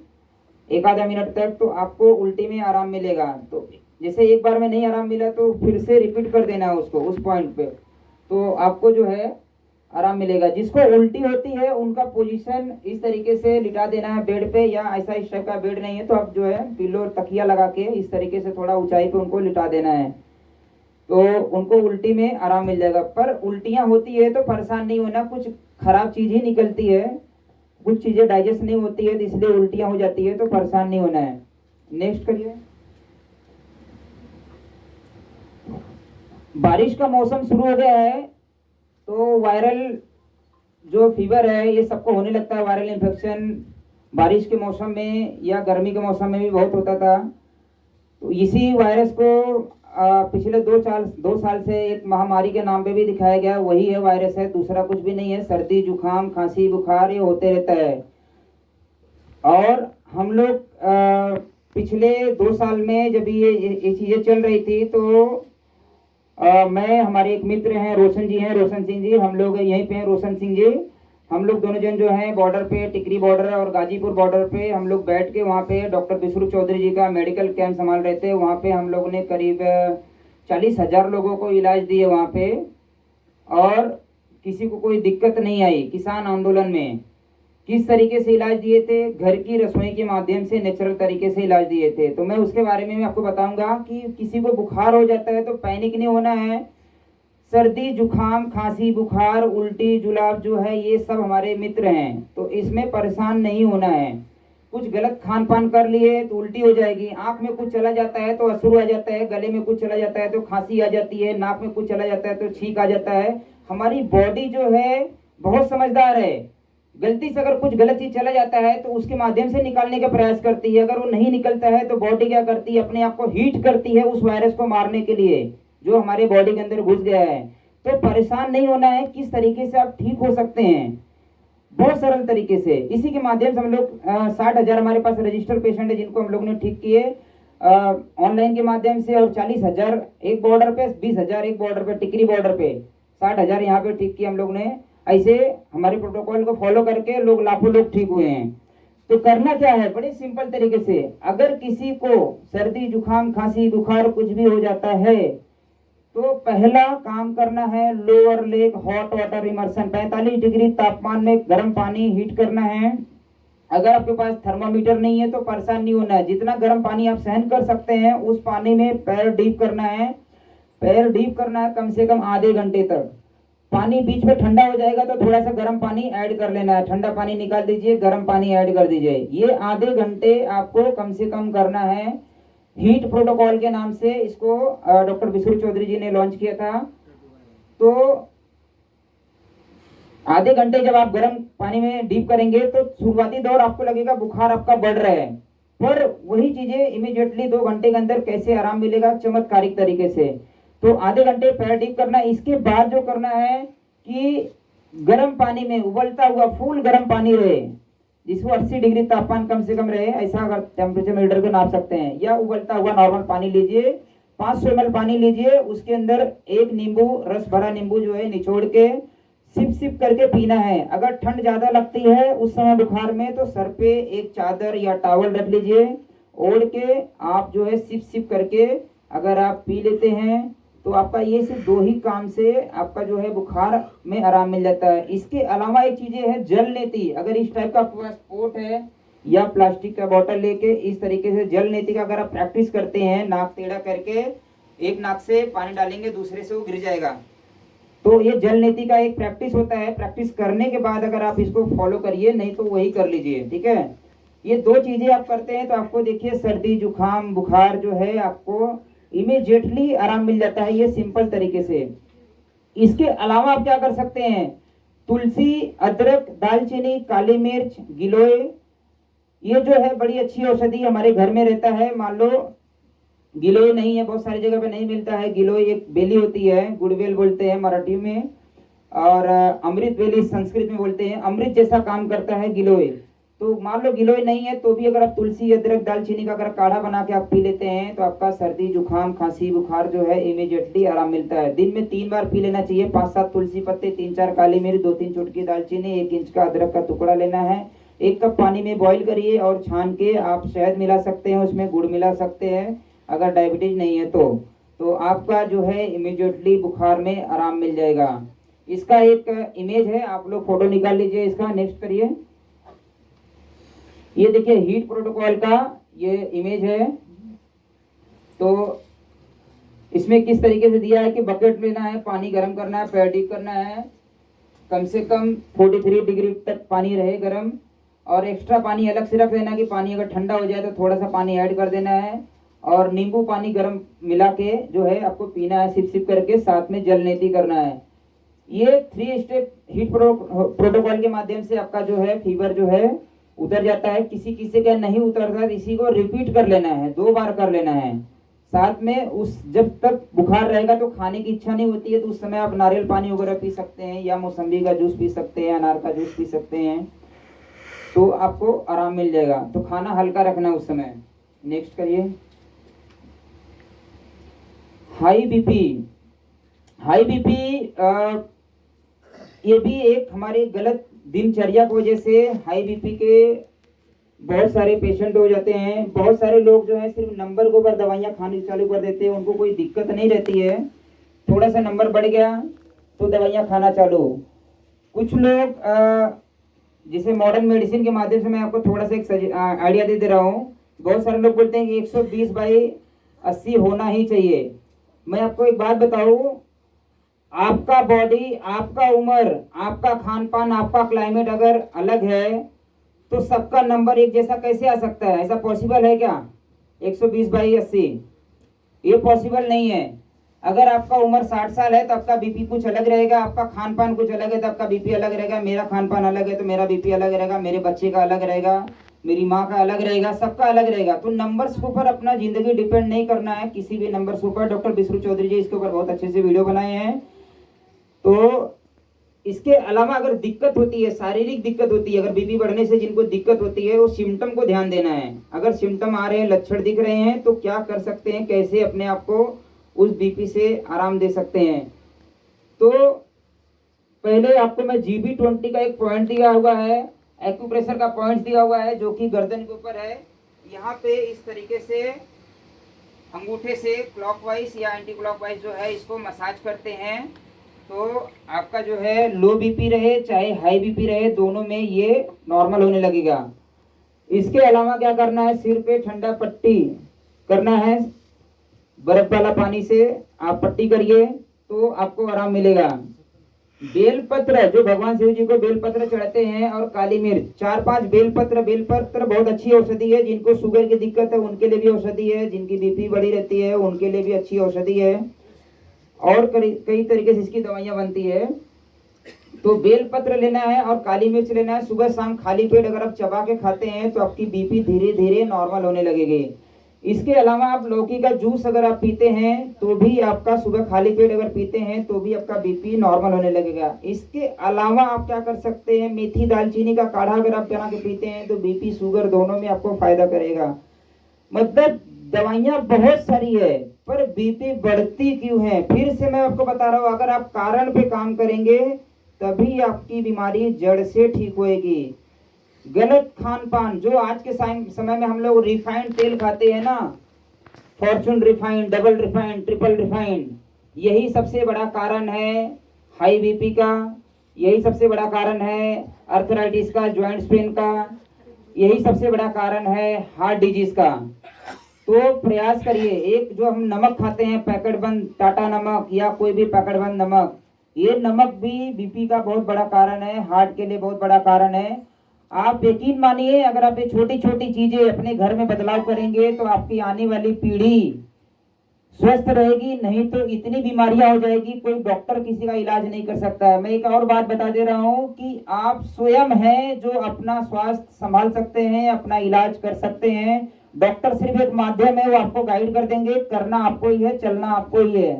एक आधा मिनट तक, तो आपको उल्टी में आराम मिलेगा। तो जैसे एक बार में नहीं आराम मिला तो फिर से रिपीट कर देना है उसको उस पॉइंट पे, तो आपको जो है आराम मिलेगा। जिसको उल्टी होती है उनका पोजीशन इस तरीके से लिटा देना है बेड पे, या ऐसा इस टाइप का बेड नहीं है तो आप जो है पिलो तकिया लगा के इस तरीके से थोड़ा ऊंचाई पे उनको लिटा देना है, तो उनको उल्टी में आराम मिल जाएगा। पर उल्टियाँ होती है तो परेशान नहीं होना, कुछ खराब चीज़ ही निकलती है, कुछ चीज़ें डाइजेस्ट नहीं होती है तो इसलिए उल्टियाँ हो जाती है, तो परेशान नहीं होना है। नेक्स्ट करिए। बारिश का मौसम शुरू हो गया है तो वायरल जो फीवर है ये सबको होने लगता है। वायरल इन्फेक्शन बारिश के मौसम में या गर्मी के मौसम में भी बहुत होता था। तो इसी वायरस को पिछले 2 साल से एक महामारी के नाम पे भी दिखाया गया, वही है वायरस है, दूसरा कुछ भी नहीं है। सर्दी जुकाम खांसी बुखार ये होते रहता है। और हम लोग पिछले 2 साल में जब ये चीज़ें चल रही थी तो मैं, हमारे एक मित्र हैं रोशन सिंह जी, हम लोग यहीं पे हैं रोशन सिंह जी, हम लोग दोनों जन जो हैं बॉर्डर पे, टिकरी बॉर्डर और गाजीपुर बॉर्डर पे हम लोग बैठ के वहाँ पे डॉक्टर बिसरू चौधरी जी का मेडिकल कैंप संभाल रहे थे। वहाँ पे हम लोगों ने करीब 40,000 लोगों को इलाज दिए वहाँ पे, और किसी को कोई दिक्कत नहीं आई। किसान आंदोलन में किस तरीके से इलाज दिए थे, घर की रसोई के माध्यम से नेचुरल तरीके से इलाज दिए थे, तो मैं उसके बारे में आपको बताऊंगा कि किसी को बुखार हो जाता है तो पैनिक नहीं होना है। सर्दी जुकाम खांसी बुखार उल्टी जुलाब जो है ये सब हमारे मित्र हैं, तो इसमें परेशान नहीं होना है। कुछ गलत खान पान कर लिए तो उल्टी हो जाएगी, आंख में कुछ चला जाता है तो अश्रु आ जाता है, गले में कुछ चला जाता है तो खांसी आ जाती है, नाक में कुछ चला जाता है तो छींक आ जाता है। हमारी बॉडी जो है बहुत समझदार है, गलती से अगर कुछ गलत चीज चला जाता है तो उसके माध्यम से निकालने का प्रयास करती है। अगर वो नहीं निकलता है तो बॉडी क्या करती है, अपने आप को हीट करती है उस वायरस को मारने के लिए जो हमारे बॉडी के अंदर घुस गया है। तो परेशान नहीं होना है, किस तरीके से आप ठीक हो सकते हैं, बहुत सरल तरीके से। इसी के माध्यम से हम लोग 60,000 हमारे पास रजिस्टर पेशेंट है जिनको हम लोग ने ठीक किए ऑनलाइन के माध्यम से, और 40,000 एक बॉर्डर पे, 20,000 एक बॉर्डर पे, टिकरी बॉर्डर पे, 60,000 यहाँ पे ठीक किए हम लोग ने। ऐसे हमारे प्रोटोकॉल को फॉलो करके लोग लाखों लोग ठीक हुए हैं। तो करना क्या है, बड़े सिंपल तरीके से, अगर किसी को सर्दी जुकाम खांसी बुखार कुछ भी हो जाता है तो पहला काम करना है lower leg hot water immersion, 45 degree तापमान में गर्म पानी हीट करना है। अगर आपके पास थर्मामीटर नहीं है तो परेशान नहीं होना है, जितना गर्म पानी आप सहन कर सकते हैं उस पानी में पैर डीप करना है। पैर डीप करना है कम से कम आधे घंटे तक। पानी बीच में ठंडा हो जाएगा तो थोड़ा सा गर्म पानी ऐड कर लेना है, ठंडा पानी निकाल दीजिए, गर्म पानी ऐड कर दीजिए। ये आधे घंटे आपको कम से कम करना है। हीट प्रोटोकॉल के नाम से इसको डॉक्टर बिसरू चौधरी जी ने लॉन्च किया था। तो आधे घंटे जब आप गर्म पानी में डीप करेंगे तो शुरुआती दौर आपको लगेगा बुखार आपका बढ़ रहा है, पर वही चीजें इमीडिएटली 2 घंटे के अंदर कैसे आराम मिलेगा चमत्कारिक तरीके से। तो आधे घंटे पैर डीप करना। इसके बाद जो करना है कि गर्म पानी में उबलता हुआ फुल गर्म पानी रहे, जिसको 80 डिग्री तापमान कम से कम रहे, ऐसा अगर टेम्परेचर मीटर को नाप सकते हैं, या उबलता हुआ नॉर्मल पानी लीजिए, 500 ml पानी लीजिए, उसके अंदर एक नींबू, रस भरा नींबू जो है निचोड़ के सिप सिप करके पीना है। अगर ठंड ज्यादा लगती है उस समय बुखार में तो सर पे एक चादर या टॉवल रख लीजिए, ओढ़ के आप जो है सिप सिप करके अगर आप पी लेते हैं तो आपका ये सिर्फ 2 ही काम से आपका जो है बुखार में आराम मिल जाता है। इसके अलावा एक चीजें है जल नेति। अगर इस टाइप का आपके पास पोट है या प्लास्टिक का बोतल लेके इस तरीके से जल नेति का अगर आप प्रैक्टिस करते हैं, नाक टेढ़ा करके एक नाक से पानी डालेंगे दूसरे से वो गिर जाएगा, तो ये जल नीति का एक प्रैक्टिस होता है। प्रैक्टिस करने के बाद अगर आप इसको फॉलो करिए, नहीं तो वही कर लीजिए, ठीक है। ये 2 चीजें आप करते हैं तो आपको देखिए सर्दी जुकाम बुखार जो है आपको इमीडिएटली आराम मिल जाता है, ये सिंपल तरीके से। इसके अलावा आप क्या कर सकते हैं, तुलसी अदरक दालचीनी काली मिर्च गिलोय, ये जो है बड़ी अच्छी औषधि हमारे घर में रहता है। मान लो गिलोय नहीं है, बहुत सारी जगह पे नहीं मिलता है। गिलोय एक बेली होती है, गुड़वेल बोलते हैं मराठी में, और अमृत बेली संस्कृत में बोलते हैं। अमृत जैसा काम करता है गिलोय। तो मान लो गिलोय नहीं है तो भी अगर आप तुलसी अदरक दालचीनी का अगर काढ़ा बना के आप पी लेते हैं तो आपका सर्दी जुकाम खांसी बुखार जो है इमीडिएटली आराम मिलता है। दिन में 3 बार पी लेना चाहिए। 5-7 तुलसी पत्ते, 3-4 काली मिर्च, 2-3 चुटकी दालचीनी, 1 इंच का अदरक का टुकड़ा लेना है, 1 कप पानी में बॉईल करिए और छान के आप शहद मिला सकते हैं, उसमें गुड़ मिला सकते हैं अगर डायबिटीज नहीं है तो आपका जो है इमीडिएटली बुखार में आराम मिल जाएगा। इसका एक इमेज है, आप लोग फोटो निकाल लीजिए इसका। नेक्स्ट करिए। ये देखिए हीट प्रोटोकॉल का ये इमेज है। तो इसमें किस तरीके से दिया है कि बकेट लेना है, पानी गर्म करना है, पैर डीप करना है, कम से कम 43 डिग्री तक पानी रहे गर्म, और एक्स्ट्रा पानी अलग से रख लेना कि पानी अगर ठंडा हो जाए तो थोड़ा सा पानी ऐड कर देना है, और नींबू पानी गर्म मिला के जो है आपको पीना है सिप सिप करके, साथ में जल नीति करना है। ये 3 स्टेप हीट प्रोटोकॉल के माध्यम से आपका जो है फीवर जो है उतर जाता है। किसी किसी का नहीं उतरता, इसी को रिपीट कर लेना है, 2 बार कर लेना है। साथ में उस जब तक बुखार रहेगा तो खाने की इच्छा नहीं होती है, तो उस समय आप नारियल पानी वगैरह पी सकते हैं, या मौसम्बी का जूस पी सकते हैं, अनार का जूस पी सकते हैं, तो आपको आराम मिल जाएगा। तो खाना हल्का रखना उस समय। नेक्स्ट करिए। High BP. हाई बीपी ये भी एक हमारी गलत दिनचर्या की वजह से हाई बीपी के बहुत सारे पेशेंट हो जाते हैं। बहुत सारे लोग जो है सिर्फ नंबर के ऊपर दवाइयाँ खानी चालू कर देते हैं, उनको कोई दिक्कत नहीं रहती है। थोड़ा सा नंबर बढ़ गया तो दवाइयाँ खाना चालू। कुछ लोग जिसे मॉडर्न मेडिसिन के माध्यम से मैं आपको थोड़ा सा एक आइडिया दे रहा हूँ। बहुत सारे लोग बोलते हैं कि 120/80 होना ही चाहिए। मैं आपको एक बात बताऊँ, आपका बॉडी, आपका उम्र, आपका खान पान, आपका क्लाइमेट अगर अलग है तो सबका नंबर एक जैसा कैसे आ सकता है? ऐसा पॉसिबल है क्या? 120/80 ये पॉसिबल नहीं है। अगर आपका उम्र 60 साल है तो आपका बीपी कुछ अलग रहेगा, आपका खान पान कुछ अलग है तो आपका बीपी अलग रहेगा, मेरा खान पान अलग है तो मेरा बीपी अलग रहेगा, मेरे बच्चे का अलग रहेगा, मेरी माँ का अलग रहेगा, सबका अलग रहेगा। तो नंबर्स के ऊपर अपना जिंदगी डिपेंड नहीं करना है, किसी भी नंबर्स के ऊपर। डॉक्टर बिसरू चौधरी जी इसके ऊपर बहुत अच्छे से वीडियो बनाए हैं। तो इसके अलावा अगर दिक्कत होती है, शारीरिक दिक्कत होती है, अगर बीपी बढ़ने से जिनको दिक्कत होती है, वो सिम्टम को ध्यान देना है। अगर सिम्टम आ रहे हैं, लक्षण दिख रहे हैं, तो क्या कर सकते हैं, कैसे अपने आप को उस बीपी से आराम दे सकते हैं। तो पहले आपको मैं GB20 का एक पॉइंट दिया हुआ है, एक्यूप्रेशर का पॉइंट दिया हुआ है, जो कि गर्दन के ऊपर है। यहाँ पे इस तरीके से अंगूठे से क्लॉकवाइज या एंटी क्लॉकवाइज जो है इसको मसाज करते हैं, तो आपका जो है लो बीपी रहे चाहे हाई बीपी रहे, दोनों में ये नॉर्मल होने लगेगा। इसके अलावा क्या करना है, सिर पे ठंडा पट्टी करना है, बर्फ वाला पानी से आप पट्टी करिए तो आपको आराम मिलेगा। बेलपत्र, जो भगवान शिव जी को बेलपत्र चढ़ाते हैं, और काली मिर्च, 4-5 बेलपत्र। बेलपत्र बहुत अच्छी औषधि है, जिनको शुगर की दिक्कत है उनके लिए भी औषधि है, जिनकी बीपी बढ़ी रहती है उनके लिए भी अच्छी औषधि है, और कई तरीके से इसकी दवाइयाँ बनती है। तो बेलपत्र लेना है और काली मिर्च लेना है। सुबह शाम खाली पेट अगर आप चबा के खाते हैं तो आपकी बीपी धीरे धीरे नॉर्मल होने लगेगी। इसके अलावा आप लौकी का जूस अगर आप पीते हैं तो भी आपका, सुबह खाली पेट अगर पीते हैं तो भी आपका बीपी नॉर्मल होने लगेगा। इसके अलावा आप क्या कर सकते हैं, मेथी दालचीनी का काढ़ा अगर आप बना के पीते हैं तो बीपी शुगर दोनों में आपको फायदा करेगा। मतलब दवाइयाँ बहुत सारी है, पर बीपी बढ़ती क्यों है? फिर से मैं आपको बता रहा हूँ, अगर आप कारण पे काम करेंगे तभी आपकी बीमारी जड़ से ठीक होएगी। गलत खान पान, जो आज के समय में हम लोग रिफाइंड तेल खाते हैं ना, Fortune refined, double refined, triple refined, यही सबसे बड़ा कारण है हाई बीपी का, यही सबसे बड़ा कारण है अर्थराइटिस का, ज्वाइंट्स पेन का, यही सबसे बड़ा कारण है हार्ट डिजीज का। तो प्रयास करिए, एक जो हम नमक खाते हैं पैकेट बंद, टाटा नमक या कोई भी पैकेट बंद नमक, ये नमक भी बीपी का बहुत बड़ा कारण है, हार्ट के लिए बहुत बड़ा कारण है। आप यकीन मानिए, अगर आप ये छोटी छोटी चीजें अपने घर में बदलाव करेंगे तो आपकी आने वाली पीढ़ी स्वस्थ रहेगी, नहीं तो इतनी बीमारियां हो जाएगी कोई डॉक्टर किसी का इलाज नहीं कर सकता है। मैं एक और बात बता दे रहा हूँ कि आप स्वयं हैं जो अपना स्वास्थ्य संभाल सकते हैं, अपना इलाज कर सकते हैं। डॉक्टर सिर्फ एक माध्यम है, वो आपको गाइड कर देंगे, करना आपको ही है, चलना आपको ही है।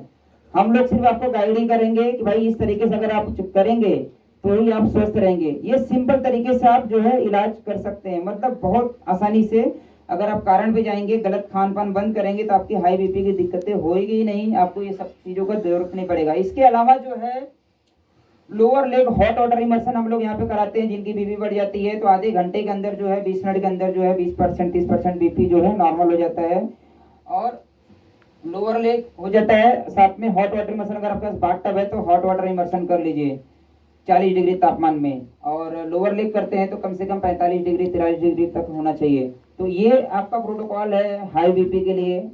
हम लोग सिर्फ आपको गाइड ही करेंगे कि भाई इस तरीके से अगर आप करेंगे तो ही आप स्वस्थ रहेंगे। ये सिंपल तरीके से आप जो है इलाज कर सकते हैं, मतलब बहुत आसानी से। अगर आप कारण पे जाएंगे, गलत खान पान बंद करेंगे तो आपकी हाई बीपी की दिक्कतें होएगी ही नहीं, आपको ये सब चीज़ों का जरूरत नहीं पड़ेगा। इसके अलावा जो है lower leg hot water immersion हम लोग यहाँ पे कराते हैं। जिनकी बीपी बढ़ जाती है तो आधे घंटे के अंदर जो है 20 मिनट के अंदर जो है 20% 30% बीपी जो है नॉर्मल हो जाता है। और लोअर लेग हो जाता है, साथ में हॉट वाटर इमर्शन। अगर आपके पास बाथ टब है तो हॉट वाटर इमर्शन कर लीजिए 40 डिग्री तापमान में। और लोअर लेग करते हैं तो कम से कम 45 डिग्री 43 डिग्री तक होना चाहिए। तो ये आपका प्रोटोकॉल है हाई बीपी के लिए।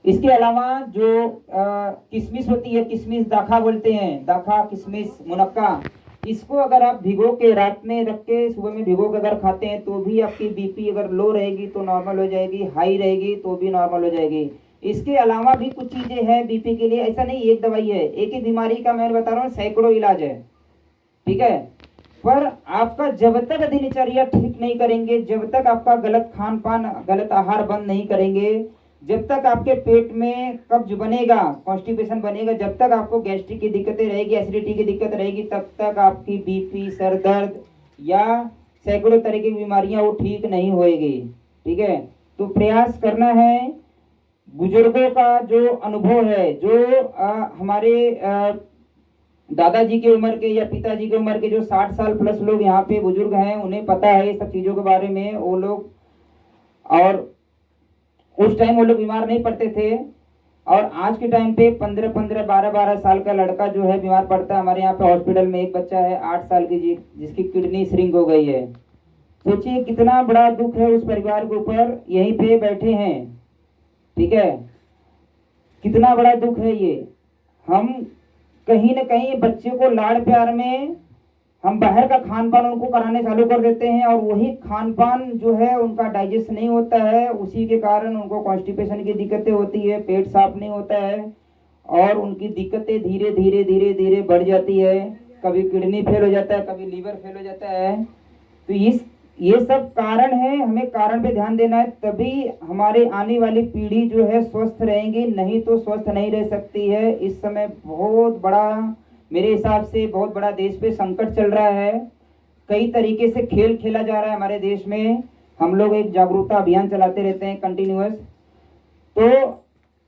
इसके अलावा जो किशमिश होती है, किशमिश दाखा बोलते हैं, दाखा किशमिश मुनक्का, इसको अगर आप भिगो के रात में रख के सुबह में भिगो के अगर खाते हैं तो भी आपकी बीपी अगर लो रहेगी तो नॉर्मल हो जाएगी, हाई रहेगी तो भी नॉर्मल हो जाएगी। इसके अलावा भी कुछ चीजें हैं बीपी के लिए, ऐसा नहीं एक दवाई है, एक ही बीमारी का मैं बता रहा हूँ सैकड़ों इलाज है, ठीक है। पर आपका जब तक दिनचर्या ठीक नहीं करेंगे, जब तक आपका गलत खान पान गलत आहार बंद नहीं करेंगे, जब तक आपके पेट में कब्ज बनेगा, कॉन्स्टिपेशन बनेगा, जब तक आपको गैस्ट्रिक की दिक्कतें रहेगी, एसिडिटी की दिक्कत रहेगी, तब तक आपकी बीपी, सर दर्द या सैकड़ों तरह की बीमारियां वो ठीक नहीं होएगी, ठीक है। तो प्रयास करना है। बुजुर्गों का जो अनुभव है, जो हमारे दादाजी की उम्र के या पिताजी की उम्र के जो 60 साल प्लस लोग यहाँ पे बुजुर्ग हैं, उन्हें पता है ये सब चीज़ों के बारे में। वो लोग, और उस टाइम वो लोग बीमार नहीं पड़ते थे। और आज के टाइम पे 15-15 12-12 साल का लड़का जो है बीमार पड़ता है। हमारे यहाँ पे हॉस्पिटल में एक बच्चा है 8 साल की जिसकी किडनी श्रिंक हो गई है। सोचिए कितना बड़ा दुख है उस परिवार के ऊपर। यहीं पे बैठे हैं, ठीक है, कितना बड़ा दुख है ये। हम कहीं न कहीं बच्चे को लाड़ प्यार में हम बाहर का खान पान उनको कराने चालू कर देते हैं, और वही खान पान जो है उनका डाइजेस्ट नहीं होता है। उसी के कारण उनको कॉन्स्टिपेशन की दिक्कतें होती है, पेट साफ नहीं होता है, और उनकी दिक्कतें धीरे धीरे धीरे धीरे बढ़ जाती है। कभी किडनी फेल हो जाता है, कभी लीवर फेल हो जाता है। तो ये सब कारण है, हमें कारण पे ध्यान देना है, तभी हमारे आने वाली पीढ़ी जो है स्वस्थ रहेंगी, नहीं तो स्वस्थ नहीं रह सकती है। इस समय बहुत बड़ा, मेरे हिसाब से बहुत बड़ा देश पे संकट चल रहा है। कई तरीके से खेल खेला जा रहा है हमारे देश में। हम लोग एक जागरूकता अभियान चलाते रहते हैं कंटिन्यूअस। तो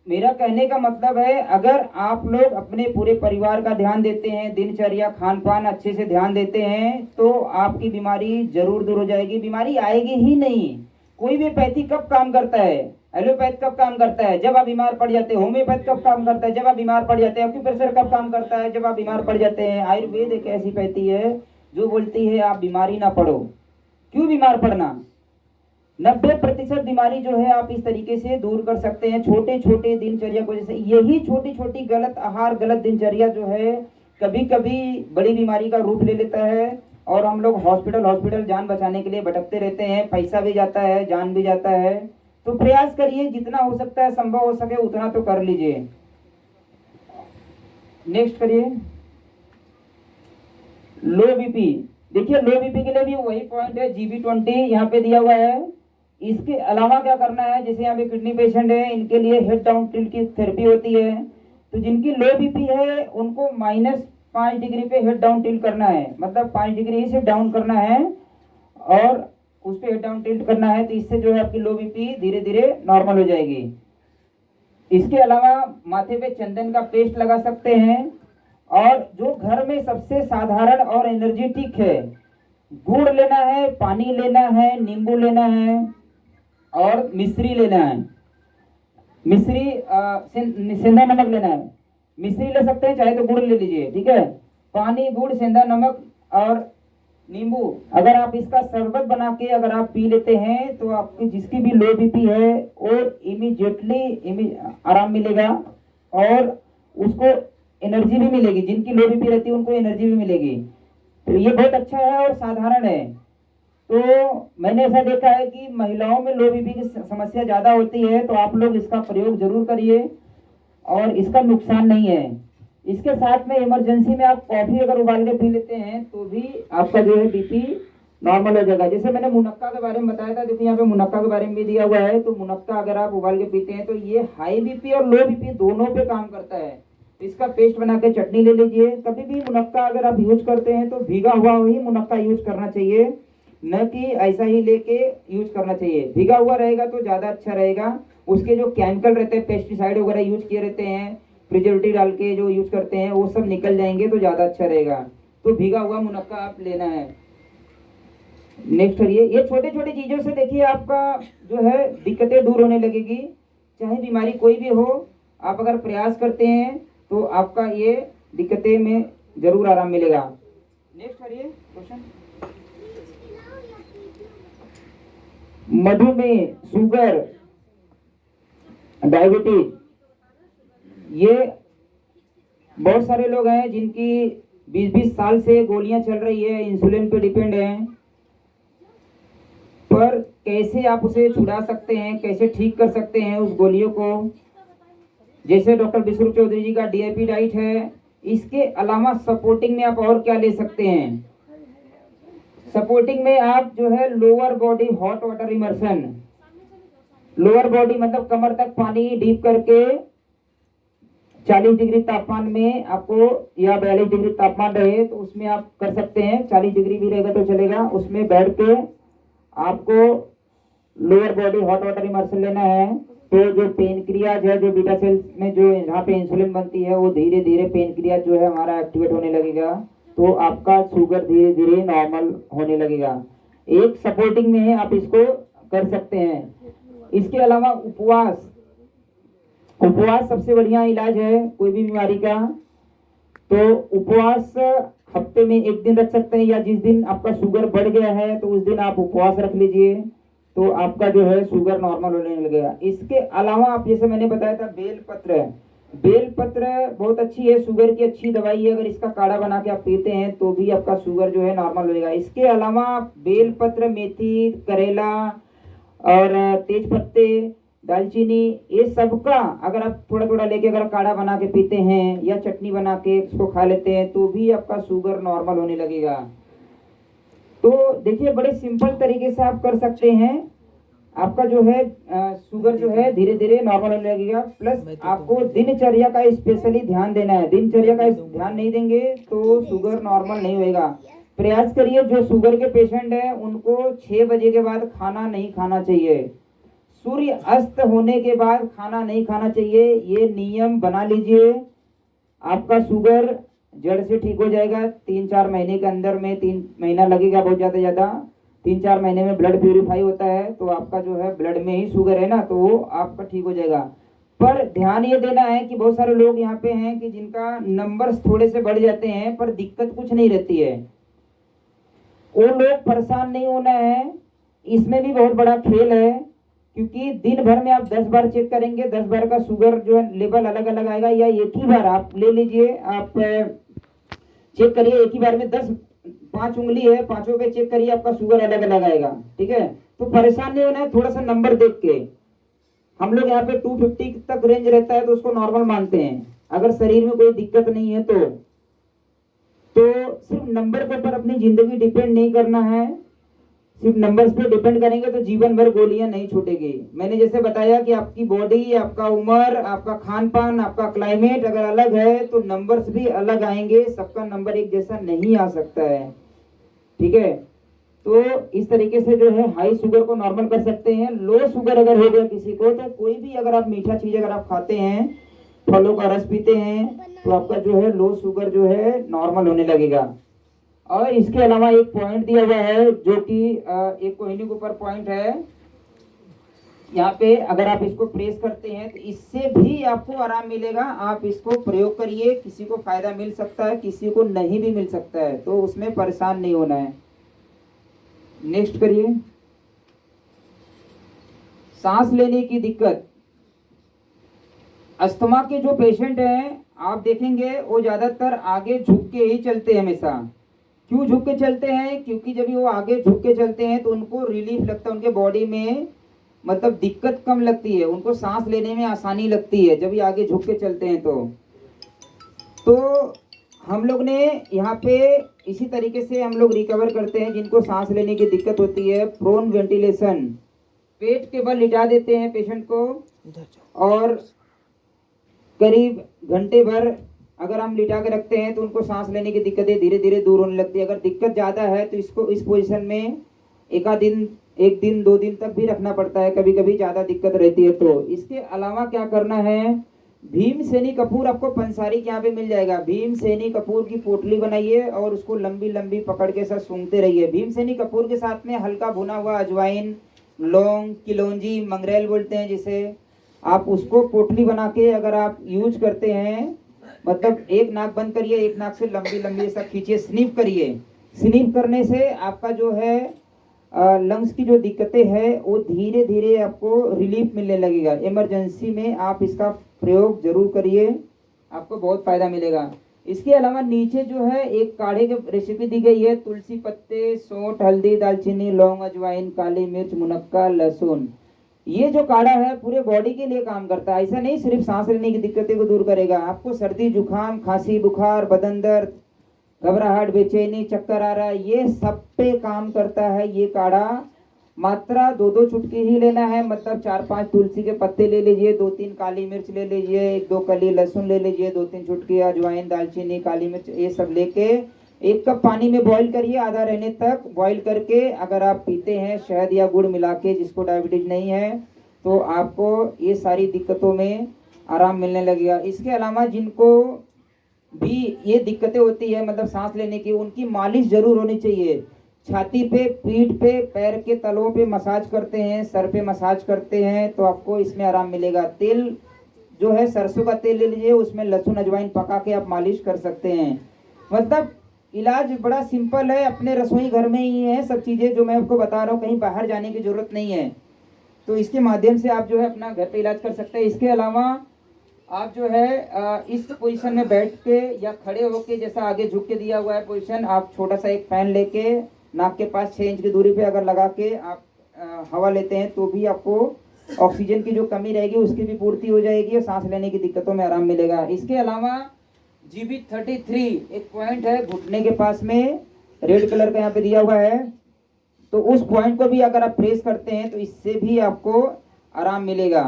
मेरा कहने का मतलब है, अगर आप लोग अपने पूरे परिवार का ध्यान देते हैं, दिनचर्या खान पान अच्छे से ध्यान देते हैं, तो आपकी बीमारी जरूर दूर हो जाएगी। बीमारी आएगी ही नहीं। कोई भी पैथी कब काम करता है, एलोपैथ कब काम करता है, जब आप बीमार पड़ जाते हैं। होम्योपैथ कब काम करता है, जब आप बीमार पड़ जाते हैं। एक्यूप्रेशर कब काम करता है, जब आप बीमार पड़ जाते हैं। आयुर्वेद एक ऐसी पैथी है जो बोलती है आप बीमारी ना पड़ो। क्यों बीमार पड़ना? 90% बीमारी जो है आप इस तरीके से दूर कर सकते हैं, छोटे छोटे दिनचर्या को। जैसे यही छोटी छोटी गलत आहार, गलत दिनचर्या जो है कभी कभी बड़ी बीमारी का रूप ले लेता है, और हम लोग हॉस्पिटल जान बचाने के लिए भटकते रहते हैं। पैसा भी जाता है, जान भी जाता है। तो प्रयास करिए, जितना हो सकता है, संभव हो सके उतना तो कर लीजिए। नेक्स्ट करिए, लो बीपी। देखिए लो बीपी के लिए भी वही पॉइंट है, GB20 यहाँ पे दिया हुआ है। इसके अलावा क्या करना है, जैसे यहाँ पे किडनी पेशेंट है, इनके लिए हेड डाउन टिल्ट की थेरेपी होती है। तो जिनकी लो बीपी है उनको -5 डिग्री पे हेड डाउन टिल्ट करना है, मतलब 5 डिग्री से डाउन करना है, और उस पर हेड डाउन टिल्ट करना है। तो इससे जो है आपकी लो बीपी धीरे धीरे नॉर्मल हो जाएगी। इसके अलावा माथे पे चंदन का पेस्ट लगा सकते हैं। और जो घर में सबसे साधारण और एनर्जेटिक है, गुड़ लेना है, पानी लेना है, नींबू लेना है, और मिश्री लेना है। मिश्री सेंधा नमक लेना है। मिश्री ले सकते हैं, चाहे तो गुड़ ले लीजिए, ठीक है। पानी, गुड़, सेंधा नमक और नींबू, अगर आप इसका शरबत बना के अगर आप पी लेते हैं तो आपकी जिसकी भी लो बीपी है वो इमीडिएटली आराम मिलेगा, और उसको एनर्जी भी मिलेगी। जिनकी लो बीपी रहती है उनको एनर्जी भी मिलेगी। तो ये बहुत अच्छा है और साधारण है। तो मैंने ऐसा देखा है कि महिलाओं में लो बीपी की समस्या ज़्यादा होती है, तो आप लोग इसका प्रयोग जरूर करिए, और इसका नुकसान नहीं है। इसके साथ में इमरजेंसी में आप कॉफ़ी अगर उबाल के पी लेते हैं तो भी आपका जो है बीपी नॉर्मल हो जाएगा। जैसे मैंने मुनक्का के बारे में बताया था, देखिए यहाँ पे मुनक्का के बारे में भी दिया हुआ है। तो मुनक्का अगर आप उबाल के पीते हैं तो ये हाई बीपी और लो बीपी दोनों पे काम करता है। इसका पेस्ट बना के चटनी ले लीजिए। कभी भी मुनक्का अगर आप यूज करते हैं तो भीगा हुआ ही मुनक्का यूज करना चाहिए, न कि ऐसा ही लेके यूज करना चाहिए। भीगा हुआ रहेगा तो ज़्यादा अच्छा रहेगा। उसके जो केमिकल रहते हैं, पेस्टिसाइड वगैरह यूज किए रहते हैं, प्रिजर्वेटिव डाल के जो यूज करते हैं वो सब निकल जाएंगे तो ज़्यादा अच्छा रहेगा। तो भीगा हुआ मुनक्का आप लेना है। नेक्स्ट करिए, ये छोटे छोटे चीज़ों से देखिए आपका जो है दिक्कतें दूर होने लगेगी। चाहे बीमारी कोई भी हो, आप अगर प्रयास करते हैं तो आपका ये दिक्कतें में जरूर आराम मिलेगा। नेक्स्ट करिए क्वेश्चन। मधुमेह, शुगर, डायबिटीज, ये बहुत सारे लोग हैं जिनकी 20-20 साल से गोलियां चल रही है, इंसुलिन पे डिपेंड हैं। पर कैसे आप उसे छुड़ा सकते हैं, कैसे ठीक कर सकते हैं उस गोलियों को? जैसे डॉक्टर विश्वरूप चौधरी जी का DIP डाइट है। इसके अलावा सपोर्टिंग में आप और क्या ले सकते हैं? सपोर्टिंग में आप जो है lower body hot water immersion, lower body मतलब कमर तक पानी डीप करके 40 डिग्री तापमान में आपको, या 42 डिग्री तापमान रहे तो उसमें आप कर सकते हैं, 40 डिग्री भी रहेगा तो चलेगा। उसमें बैठ के आपको lower body hot water immersion लेना है। तो जो पेनक्रियाज है, जो बीटा सेल्स में जो जहाँ पे इंसुलिन बनती है, वो धीरे धीरे पेनक्रियाज जो है हमारा एक्टिवेट होने लगेगा, तो आपका शुगर धीरे धीरे नॉर्मल होने लगेगा। एक सपोर्टिंग में है, आप इसको कर सकते हैं। इसके अलावा उपवास, उपवास सबसे बढ़िया इलाज है कोई भी बीमारी का। तो उपवास हफ्ते में एक दिन रख सकते हैं, या जिस दिन आपका शुगर बढ़ गया है तो उस दिन आप उपवास रख लीजिए, तो आपका जो है शुगर नॉर्मल होने लगेगा। इसके अलावा आप, जैसे मैंने बताया था, बेलपत्र, बेलपत्र बहुत अच्छी है, शुगर की अच्छी दवाई है। अगर इसका काढ़ा बना के आप पीते हैं तो भी आपका शुगर जो है नॉर्मल हो जाएगा। इसके अलावा बेलपत्र, मेथी, करेला और तेज पत्ते, दालचीनी, ये सबका अगर आप थोड़ा थोड़ा लेके अगर काढ़ा बना के पीते हैं या चटनी बना के इसको खा लेते हैं तो भी आपका शुगर नॉर्मल होने लगेगा। तो देखिए बड़े सिंपल तरीके से आप कर सकते हैं, आपका जो है शुगर जो है धीरे धीरे नॉर्मल होने लगेगा। प्लस आपको दिनचर्या का स्पेशली ध्यान देना है। दिनचर्या का ध्यान नहीं देंगे तो शुगर नॉर्मल नहीं होएगा। प्रयास करिए, जो शुगर के पेशेंट हैं उनको 6 बजे के बाद खाना नहीं खाना चाहिए, सूर्य अस्त होने के बाद खाना नहीं खाना चाहिए। ये नियम बना लीजिए, आपका शुगर जड़ से ठीक हो जाएगा। 3-4 महीने के अंदर में, 3 महीना लगेगा बहुत ज़्यादा 3-4 महीने में ब्लड प्यूरिफाई होता है, तो आपका जो है ब्लड में ही शुगर है ना, तो वो आपका ठीक हो जाएगा। पर ध्यान ये देना है कि बहुत सारे लोग यहाँ पे हैं कि जिनका नंबर्स थोड़े से बढ़ जाते हैं पर दिक्कत कुछ नहीं रहती है, वो लोग परेशान नहीं होना है। इसमें भी बहुत बड़ा खेल है, क्योंकि दिन भर में आप 10 बार चेक करेंगे, 10 बार का शुगर जो है लेवल अलग अलग आएगा। या एक ही बार आप ले लीजिए, आप चेक करिए एक ही बार में 5 उंगली है, पांचों पे चेक करिए, आपका शुगर अलग अलग आएगा। ठीक है, तो परेशान नहीं होना है। थोड़ा सा नंबर देख के, हम लोग यहाँ पे 250 तक रेंज रहता है तो उसको नॉर्मल मानते हैं। अगर शरीर में कोई दिक्कत नहीं है तो सिर्फ नंबर के ऊपर अपनी जिंदगी डिपेंड नहीं करना है। सिर्फ नंबर्स पे डिपेंड करेंगे तो जीवन भर गोलियां नहीं छूटेगी। मैंने जैसे बताया कि आपकी बॉडी, आपका उम्र, आपका खान पान, आपका क्लाइमेट अगर अलग है तो नंबर्स भी अलग आएंगे। सबका नंबर एक जैसा नहीं आ सकता है। ठीक है, तो इस तरीके से जो है हाई शुगर को नॉर्मल कर सकते हैं। लो शुगर अगर हो गया किसी को, तो कोई भी अगर आप मीठा चीज अगर आप खाते हैं, फलों का रस पीते हैं, तो आपका जो है लो शुगर जो है नॉर्मल होने लगेगा। और इसके अलावा एक पॉइंट दिया हुआ है जो कि एक कोहिनी के ऊपर पॉइंट है, यहाँ पे अगर आप इसको प्रेस करते हैं तो इससे भी आपको आराम मिलेगा। आप इसको प्रयोग करिए, किसी को फायदा मिल सकता है, किसी को नहीं भी मिल सकता है, तो उसमें परेशान नहीं होना है। नेक्स्ट करिए, सांस लेने की दिक्कत। अस्थमा के जो पेशेंट हैं आप देखेंगे वो ज्यादातर आगे झुक के ही चलते हैं हमेशा। क्यों झुक के चलते हैं? क्योंकि जब वो आगे झुक के चलते हैं तो उनको रिलीफ लगता है, उनके बॉडी में मतलब दिक्कत कम लगती है, उनको सांस लेने में आसानी लगती है जब ये आगे झुक के चलते हैं। तो हम लोग ने यहाँ पे इसी तरीके से हम लोग रिकवर करते हैं जिनको सांस लेने की दिक्कत होती है। प्रोन वेंटिलेशन, पेट के बल लिटा देते हैं पेशेंट को और करीब घंटे भर अगर हम लिटा के रखते हैं तो उनको सांस लेने की दिक्कतें धीरे धीरे दूर होने लगती है। अगर दिक्कत ज़्यादा है तो इसको इस पोजीशन में एक दिन 2 दिन तक भी रखना पड़ता है, कभी कभी ज़्यादा दिक्कत रहती है तो। इसके अलावा क्या करना है भीम सैनी कपूर आपको पंसारी के यहाँ पे मिल जाएगा। भीम सैनी कपूर की पोटली बनाइए और उसको लंबी लंबी पकड़ के साथ सूंघते रहिए। भीम सैनी कपूर के साथ में हल्का भुना हुआ अजवाइन, लौंग, किलौंजी, मंगरेल बोलते हैं जिसे, आप उसको पोटली बना के अगर आप यूज करते हैं, मतलब एक नाक बंद करिए, एक नाक से लंबी लंबी ऐसा खींचिए, स्निफ करिए। स्निफ करने से आपका जो है लंग्स की जो दिक्कतें हैं वो धीरे धीरे आपको रिलीफ मिलने लगेगा। इमरजेंसी में आप इसका प्रयोग जरूर करिए, आपको बहुत फायदा मिलेगा। इसके अलावा नीचे जो है एक काढ़े की रेसिपी दी गई है, तुलसी पत्ते, सौंठ, हल्दी, दालचीनी, लौंग, अजवाइन, काली मिर्च, मुनक्का, लहसुन। ये जो काढ़ा है पूरे बॉडी के लिए काम करता है। ऐसा नहीं सिर्फ सांस लेने की दिक्कतें को दूर करेगा, आपको सर्दी, जुकाम, खांसी, बुखार, बदन दर्द, घबराहट, बेचैनी, चक्कर आ रहा है, ये सब पे काम करता है ये काढ़ा। मात्रा 2-2 चुटकी ही लेना है, मतलब 4-5 तुलसी के पत्ते ले लीजिए, 2-3 काली मिर्च ले लीजिए, 1-2 कली लहसुन ले लीजिए, 2-3 चुटकी अजवाइन, दालचीनी, काली मिर्च, ये सब लेके 1 कप पानी में बॉईल करिए, आधा रहने तक बॉईल करके अगर आप पीते हैं शहद या गुड़ मिला के, जिसको डायबिटीज नहीं है, तो आपको ये सारी दिक्कतों में आराम मिलने लगेगा। इसके अलावा जिनको भी ये दिक्कतें होती है मतलब सांस लेने की, उनकी मालिश जरूर होनी चाहिए। छाती पे, पीठ पे, पैर के तलों पे मसाज करते हैं, सर पे मसाज करते हैं तो आपको इसमें आराम मिलेगा। तेल जो है सरसों का तेल ले लीजिए, उसमें लहसुन अजवाइन पका के आप मालिश कर सकते हैं। मतलब इलाज बड़ा सिंपल है, अपने रसोई घर में ही है सब चीज़ें जो मैं आपको बता रहा हूँ, कहीं बाहर जाने की जरूरत नहीं है। तो इसके माध्यम से आप जो है अपना घर पे इलाज कर सकते हैं। इसके अलावा आप जो है इस पोजीशन में बैठ के या खड़े होके, जैसा आगे झुक के दिया हुआ है पोजीशन, आप छोटा सा एक फैन लेके नाक के पास 6 इंच की दूरी पे अगर लगा के आप हवा लेते हैं तो भी आपको ऑक्सीजन की जो कमी रहेगी उसकी भी पूर्ति हो जाएगी और सांस लेने की दिक्कतों में आराम मिलेगा। इसके अलावा GB33 एक पॉइंट है घुटने के पास में, रेड कलर का यहाँ पे दिया हुआ है, तो उस पॉइंट को भी अगर आप प्रेस करते हैं तो इससे भी आपको आराम मिलेगा।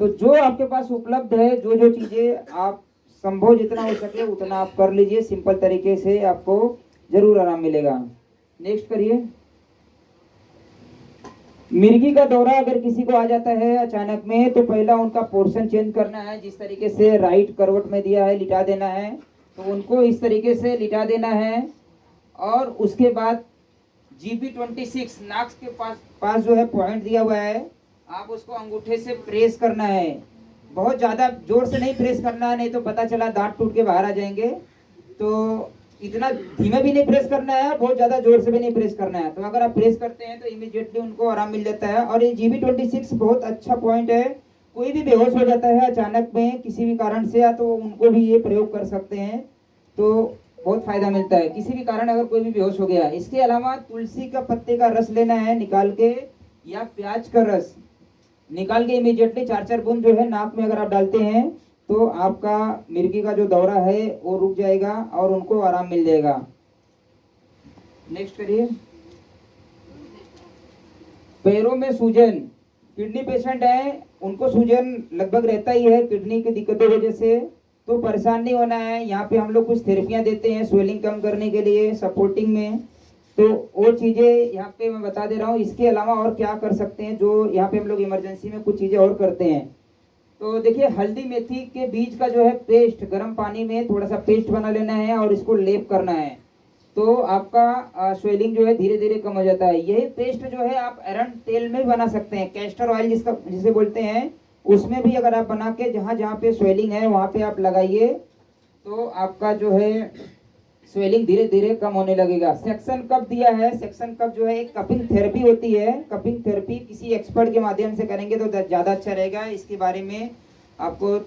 तो जो आपके पास उपलब्ध है, जो जो चीज़ें आप संभव जितना हो सके उतना आप कर लीजिए, सिंपल तरीके से आपको जरूर आराम मिलेगा। नेक्स्ट करिए। मिर्गी का दौरा अगर किसी को आ जाता है अचानक में, तो पहला उनका पोर्शन चेंज करना है। जिस तरीके से राइट करवट में दिया है, लिटा देना है, तो उनको इस तरीके से लिटा देना है। और उसके बाद GB26 नाक के पास जो है पॉइंट दिया हुआ है, आप उसको अंगूठे से प्रेस करना है। बहुत ज़्यादा जोर से नहीं प्रेस करना है, नहीं तो पता चला दांत टूट के बाहर आ जाएंगे। तो इतना धीमे भी नहीं प्रेस करना है, बहुत ज़्यादा जोर से भी नहीं प्रेस करना है। तो अगर आप प्रेस करते हैं तो इमीडिएटली उनको आराम मिल जाता है। और ये GB26 बहुत अच्छा पॉइंट है। कोई भी बेहोश हो जाता है अचानक में किसी भी कारण से, या तो उनको भी ये प्रयोग कर सकते हैं, तो बहुत फायदा मिलता है किसी भी कारण अगर कोई भी बेहोश हो गया। इसके अलावा तुलसी का पत्ते का रस लेना है निकाल के, या प्याज का रस निकाल के इमीडिएटली 4-4 बूंद जो है नाक में अगर आप डालते हैं तो आपका मिर्गी का जो दौरा है वो रुक जाएगा और उनको आराम मिल जाएगा। नेक्स्ट करिए। पैरों में सूजन, किडनी पेशेंट है उनको सूजन लगभग रहता ही है किडनी की दिक्कतों की वजह से, तो परेशान नहीं होना है। यहाँ पे हम लोग कुछ थेरेपियाँ देते हैं स्वेलिंग कम करने के लिए, सपोर्टिंग में, तो वो चीज़ें यहाँ पे मैं बता दे रहा हूँ। इसके अलावा और क्या कर सकते हैं, जो यहाँ पे हम लोग इमरजेंसी में कुछ चीज़ें और करते हैं। तो देखिए, हल्दी मेथी के बीज का जो है पेस्ट गर्म पानी में थोड़ा सा पेस्ट बना लेना है और इसको लेप करना है, तो आपका स्वेलिंग जो है धीरे धीरे कम हो जाता है। यही पेस्ट जो है आप एरंड तेल में भी बना सकते हैं, कैस्टर ऑयल जिसे बोलते हैं, उसमें भी अगर आप बना के जहाँ जहाँ पे स्वेलिंग है वहाँ पे आप लगाइए तो आपका जो है स्वेलिंग धीरे धीरे कम होने लगेगा। सेक्शन कप दिया है, सेक्शन कप जो है एक कपिंग थेरेपी होती है। कपिंग थेरेपी किसी एक्सपर्ट के माध्यम से करेंगे तो ज़्यादा अच्छा रहेगा। इसके बारे में आपको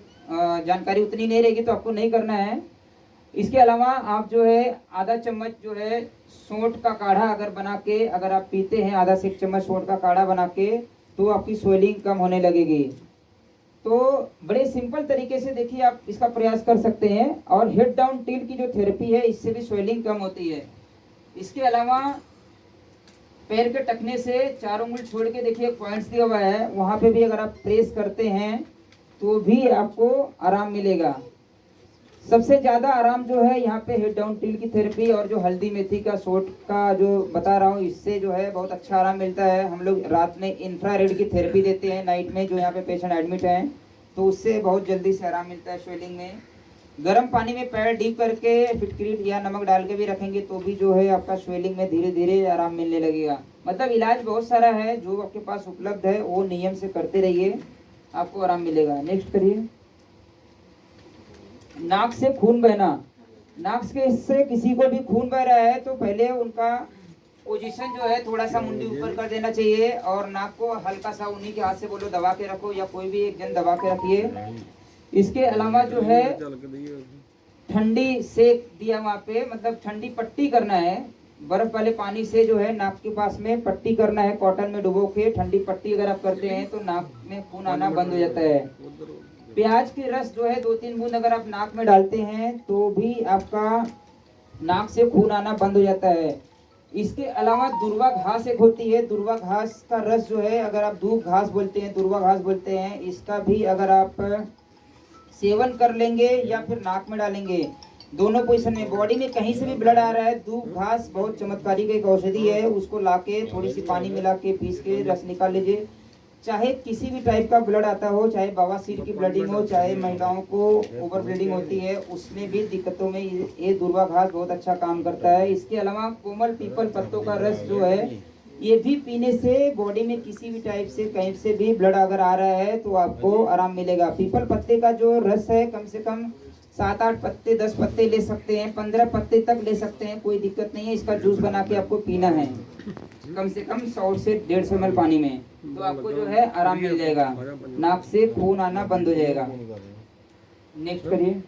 जानकारी उतनी नहीं रहेगी तो आपको नहीं करना है। इसके अलावा आप जो है आधा चम्मच जो है सौंठ का काढ़ा अगर बना के अगर आप पीते हैं, आधा से 1 चम्मच सौंठ का काढ़ा बना के, तो आपकी स्वेलिंग कम होने लगेगी। तो बड़े सिंपल तरीके से देखिए आप इसका प्रयास कर सकते हैं। और हेड डाउन टिल्ट की जो थेरेपी है इससे भी स्वेलिंग कम होती है। इसके अलावा पैर के टखने से 4 उंगली छोड़ के देखिए पॉइंट्स दिया हुआ है, वहाँ पे भी अगर आप प्रेस करते हैं तो भी आपको आराम मिलेगा। सबसे ज़्यादा आराम जो है यहाँ पे हेड डाउन टिल्ट की थेरेपी और जो हल्दी मेथी का सौंठ का जो बता रहा हूँ, इससे जो है बहुत अच्छा आराम मिलता है। हम लोग रात में इंफ्रारेड की थेरेपी देते हैं नाइट में, जो यहाँ पे पेशेंट एडमिट हैं तो उससे बहुत जल्दी से आराम मिलता है स्वेलिंग में। गर्म पानी में पैर डीप करके फिटकरी या नमक डाल के भी रखेंगे तो भी जो है आपका स्वेलिंग में धीरे धीरे आराम मिलने लगेगा। मतलब इलाज बहुत सारा है, जो आपके पास उपलब्ध है वो नियम से करते रहिए, आपको आराम मिलेगा। नेक्स्ट करिए। नाक से खून बहना। नाक से किसी को भी खून बह रहा है तो पहले उनका पोजीशन जो है थोड़ा सा मुंडी ऊपर कर देना चाहिए और नाक को हल्का सा उन्हीं के हाथ से बोलो दबा के रखो, या कोई भी एक जन दबा के रखिए। इसके अलावा जो है ठंडी सेक दिया वहाँ पे, मतलब ठंडी पट्टी करना है, बर्फ वाले पानी से जो है नाक के पास में पट्टी करना है, कॉटन में डुबो के ठंडी पट्टी अगर आप करते हैं तो नाक में खून आना बंद हो जाता है। प्याज के रस जो है 2-3 बूंद अगर आप नाक में डालते हैं तो भी आपका नाक से खून आना बंद हो जाता है। इसके अलावा दुर्वा घास एक होती है, दुर्वा घास का रस जो है, अगर आप दूब घास बोलते हैं, दुर्वा घास बोलते हैं, इसका भी अगर आप सेवन कर लेंगे या फिर नाक में डालेंगे, दोनों पोजीशन में, बॉडी में कहीं से भी ब्लड आ रहा है, दूब घास बहुत चमत्कारी का एक औषधि है, उसको लाके थोड़ी सी पानी मिला के पीस के रस निकाल लीजिए। चाहे किसी भी टाइप का ब्लड आता हो, चाहे बवासीर की ब्लडिंग हो, चाहे महिलाओं को ओवर ब्लीडिंग होती है, उसमें भी दिक्कतों में ये दुर्वा घास बहुत अच्छा काम करता है। इसके अलावा कोमल पीपल पत्तों का रस जो है, ये भी पीने से बॉडी में किसी भी टाइप से कहीं से भी ब्लड अगर आ रहा है तो आपको आराम मिलेगा। पीपल पत्ते का जो रस है कम से कम 7-8 पत्ते, 10 पत्ते ले सकते हैं, 15 पत्ते तक ले सकते हैं, कोई दिक्कत नहीं है। इसका जूस बना के आपको पीना है कम से कम 100 से 150 ml पानी में, तो आपको जो है आराम मिल जाएगा, नाक से खून आना बंद हो जाएगा। नेक्स्ट करिए।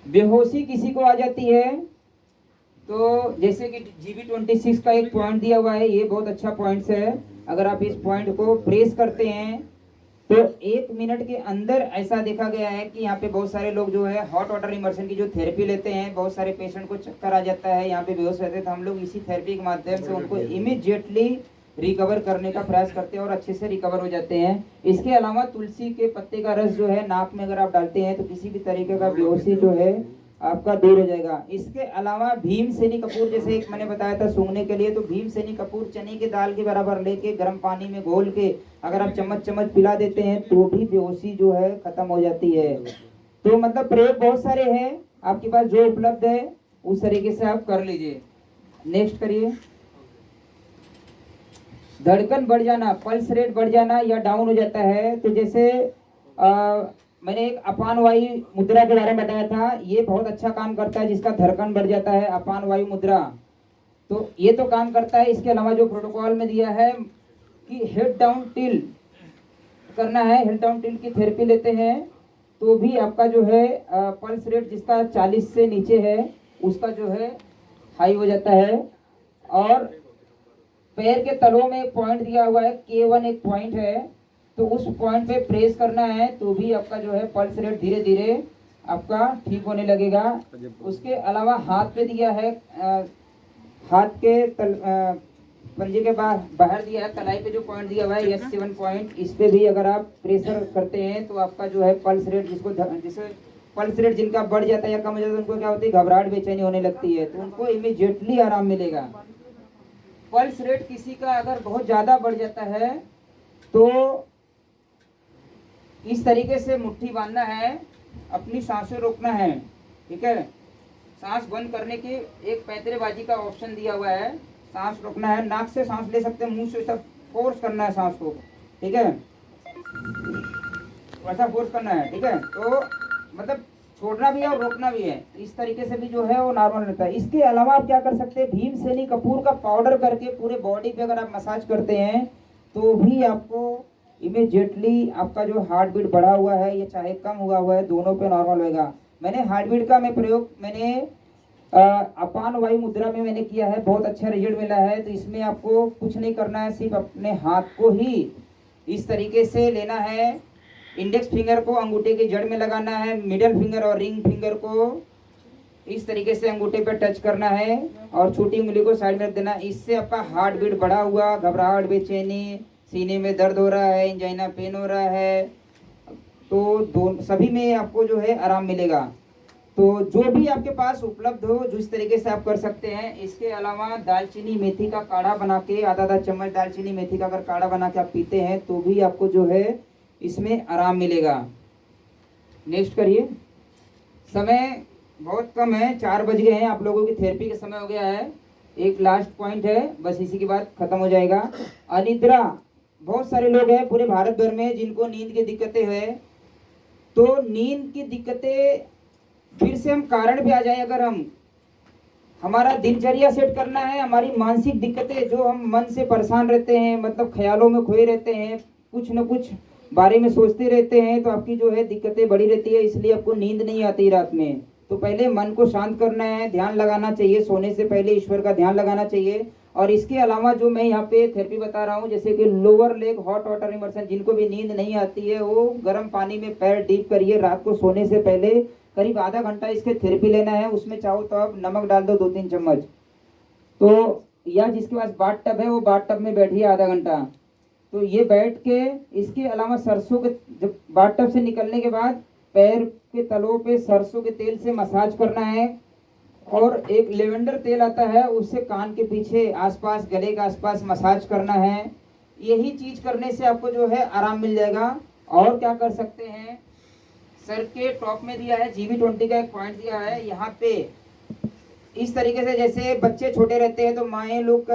बेहोशी किसी को आ जाती है तो जैसे कि GB26 का एक पॉइंट दिया हुआ है, ये बहुत अच्छा पॉइंट है। अगर आप इस पॉइंट को प्रेस करते हैं तो 1 मिनट के अंदर ऐसा देखा गया है कि यहाँ पे बहुत सारे लोग जो है हॉट वाटर इमर्शन की जो थेरेपी लेते हैं, बहुत सारे पेशेंट को चक्कर आ जाता है, यहाँ पे बेहोश रहते हैं, तो हम लोग इसी थेरेपी के माध्यम से उनको इमीडिएटली रिकवर करने का प्रयास करते हैं और अच्छे से रिकवर हो जाते हैं। इसके अलावा तुलसी के पत्ते का रस जो है नाक में अगर आप डालते हैं तो किसी भी तरीके का बेहोशी जो है आपका दूर हो जाएगा। इसके अलावा भीमसेनी कपूर, जैसे एक मैंने बताया था सूंघने के लिए, तो भीमसेनी कपूर चने की दाल के बराबर लेके गर्म पानी में घोल के अगर आप चम्मच चम्मच पिला देते हैं तो भी बेहोशी जो है खत्म हो जाती है। तो मतलब प्रयोग बहुत सारे हैं, आपके पास जो उपलब्ध है उस तरीके से आप कर लीजिए। नेक्स्ट करिए। धड़कन बढ़ जाना, पल्स रेट बढ़ जाना या डाउन हो जाता है, तो जैसे मैंने एक अपान वायु मुद्रा के बारे में बताया था, ये बहुत अच्छा काम करता है, जिसका धड़कन बढ़ जाता है, अपान वायु मुद्रा, तो ये तो काम करता है। इसके अलावा जो प्रोटोकॉल में दिया है कि हेड डाउन टिल करना है, हेड डाउन टिल की थेरेपी लेते हैं तो भी आपका जो है पल्स रेट जिसका 40 से नीचे है उसका जो है हाई हो जाता है। और पैर के तलों में एक पॉइंट दिया हुआ है, K1 एक पॉइंट है, तो उस पॉइंट पे प्रेस करना है तो भी आपका जो है पल्स रेट धीरे धीरे आपका ठीक होने लगेगा। उसके अलावा हाथ पे दिया है, हाथ के पंजे के बाहर दिया है, तलाई पे जो पॉइंट दिया हुआ है S7 पॉइंट, इस पे भी अगर आप प्रेशर करते हैं तो आपका जो है पल्स रेट जिसे पल्स रेट जिनका बढ़ जाता है या कम हो जाता है उनको क्या होती है, घबराहट बेचैनी होने लगती है, तो उनको इमीडिएटली आराम मिलेगा। पल्स रेट किसी का अगर बहुत ज़्यादा बढ़ जाता है तो इस तरीके से मुट्ठी बांधना है, अपनी सांसें रोकना है, ठीक है, सांस बंद करने की एक पैंतरेबाजी का ऑप्शन दिया हुआ है, सांस रोकना है, नाक से सांस ले सकते हैं, मुंह से सब फोर्स करना है सांस को, ठीक है, वैसा फोर्स करना है, ठीक है, तो मतलब छोड़ना भी है और रोकना भी है, इस तरीके से भी जो है वो नॉर्मल रहता है। इसके अलावा आप क्या कर सकते हैं, भीमसेनी कपूर का पाउडर करके पूरे बॉडी पे अगर आप मसाज करते हैं तो भी आपको इमीडिएटली आपका जो हार्ट बीट बढ़ा हुआ है या चाहे कम हुआ हुआ है दोनों पे नॉर्मल होएगा। मैंने हार्ट बीट का प्रयोग मैंने अपान वायु मुद्रा में मैंने किया है, बहुत अच्छा रिजल्ट मिला है। तो इसमें आपको कुछ नहीं करना है, सिर्फ अपने हाथ को ही इस तरीके से लेना है, इंडेक्स फिंगर को अंगूठे की जड़ में लगाना है, मिडल फिंगर और रिंग फिंगर को इस तरीके से अंगूठे पर टच करना है और छोटी उंगली को साइड में रख देना। इससे आपका हार्ट बीट बढ़ा हुआ, घबराहट, बेचैनी, सीने में दर्द हो रहा है, एंजाइना पेन हो रहा है, तो सभी में आपको जो है आराम मिलेगा। तो जो भी आपके पास उपलब्ध हो जिस तरीके से आप कर सकते हैं। इसके अलावा दालचीनी मेथी का काढ़ा बना के, आधा आधा चम्मच दालचीनी मेथी का अगर काढ़ा बना के आप पीते हैं तो भी आपको जो है इसमें आराम मिलेगा। नेक्स्ट करिए। समय बहुत कम है, 4 बज गए हैं, आप लोगों की थेरेपी का समय हो गया है। एक लास्ट पॉइंट है, बस इसी के बाद खत्म हो जाएगा। अनिद्रा, बहुत सारे लोग हैं पूरे भारत भर में जिनको नींद की दिक्कतें हैं। तो नींद की दिक्कतें फिर से हम कारण पे आ जाए, अगर हम हमारा दिनचर्या सेट करना है, हमारी मानसिक दिक्कतें जो हम मन से परेशान रहते हैं, मतलब ख्यालों में खोए रहते हैं, कुछ न कुछ बारे में सोचते रहते हैं, तो आपकी जो है दिक्कतें बढ़ी रहती है, इसलिए आपको नींद नहीं आती रात में। तो पहले मन को शांत करना है, ध्यान लगाना चाहिए, सोने से पहले ईश्वर का ध्यान लगाना चाहिए। और इसके अलावा जो मैं यहाँ पे थेरेपी बता रहा हूँ, जैसे कि lower leg hot water immersion, जिनको भी नींद नहीं आती है वो गर्म पानी में पैर डीप करिए रात को सोने से पहले, करीब आधा घंटा इसके थेरेपी लेना है। उसमें चाहो तो आप नमक डाल दो 2-3 चम्मच। तो या जिसके पास बाथ टब है वो बाथ टब में बैठिए आधा घंटा। तो ये बैठ के, इसके अलावा सरसों के, जब बाथ टब से निकलने के बाद पैर के तलों पे सरसों के तेल से मसाज करना है। और एक लेवेंडर तेल आता है, उससे कान के पीछे आसपास, गले के आसपास मसाज करना है। यही चीज करने से आपको जो है आराम मिल जाएगा। और क्या कर सकते हैं, सर के टॉप में दिया है GV20 का एक पॉइंट दिया है यहाँ पे। इस तरीके से जैसे बच्चे छोटे रहते हैं तो माएँ लोग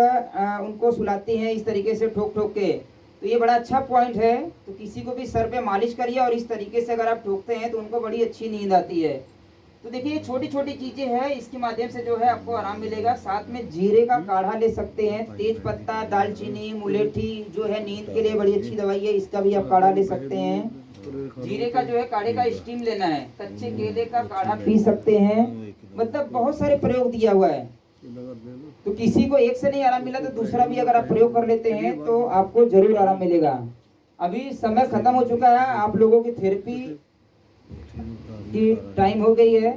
उनको सुलाती हैं इस तरीके से ठोक ठोक के, तो ये बड़ा अच्छा पॉइंट है। तो किसी को भी सर पे मालिश करिए और इस तरीके से अगर आप ठोकते हैं तो उनको बड़ी अच्छी नींद आती है। तो देखिए छोटी छोटी चीजें हैं, इसके माध्यम से जो है आपको आराम मिलेगा। साथ में जीरे का काढ़ा ले सकते हैं, तेज पत्ता, दालचीनी, मुलेठी जो है नींद के लिए बड़ी अच्छी दवाई है, इसका भी आप काढ़ा ले सकते हैं। जीरे का जो है काढ़े का स्टीम लेना है, कच्चे केले का काढ़ा पी सकते हैं, मतलब बहुत सारे प्रयोग दिया हुआ है। तो किसी को एक से नहीं आराम मिला तो दूसरा भी अगर आप प्रयोग कर लेते हैं तो आपको जरूर आराम मिलेगा। अभी समय खत्म हो चुका है, आप लोगों की थेरेपी की टाइम हो गई है।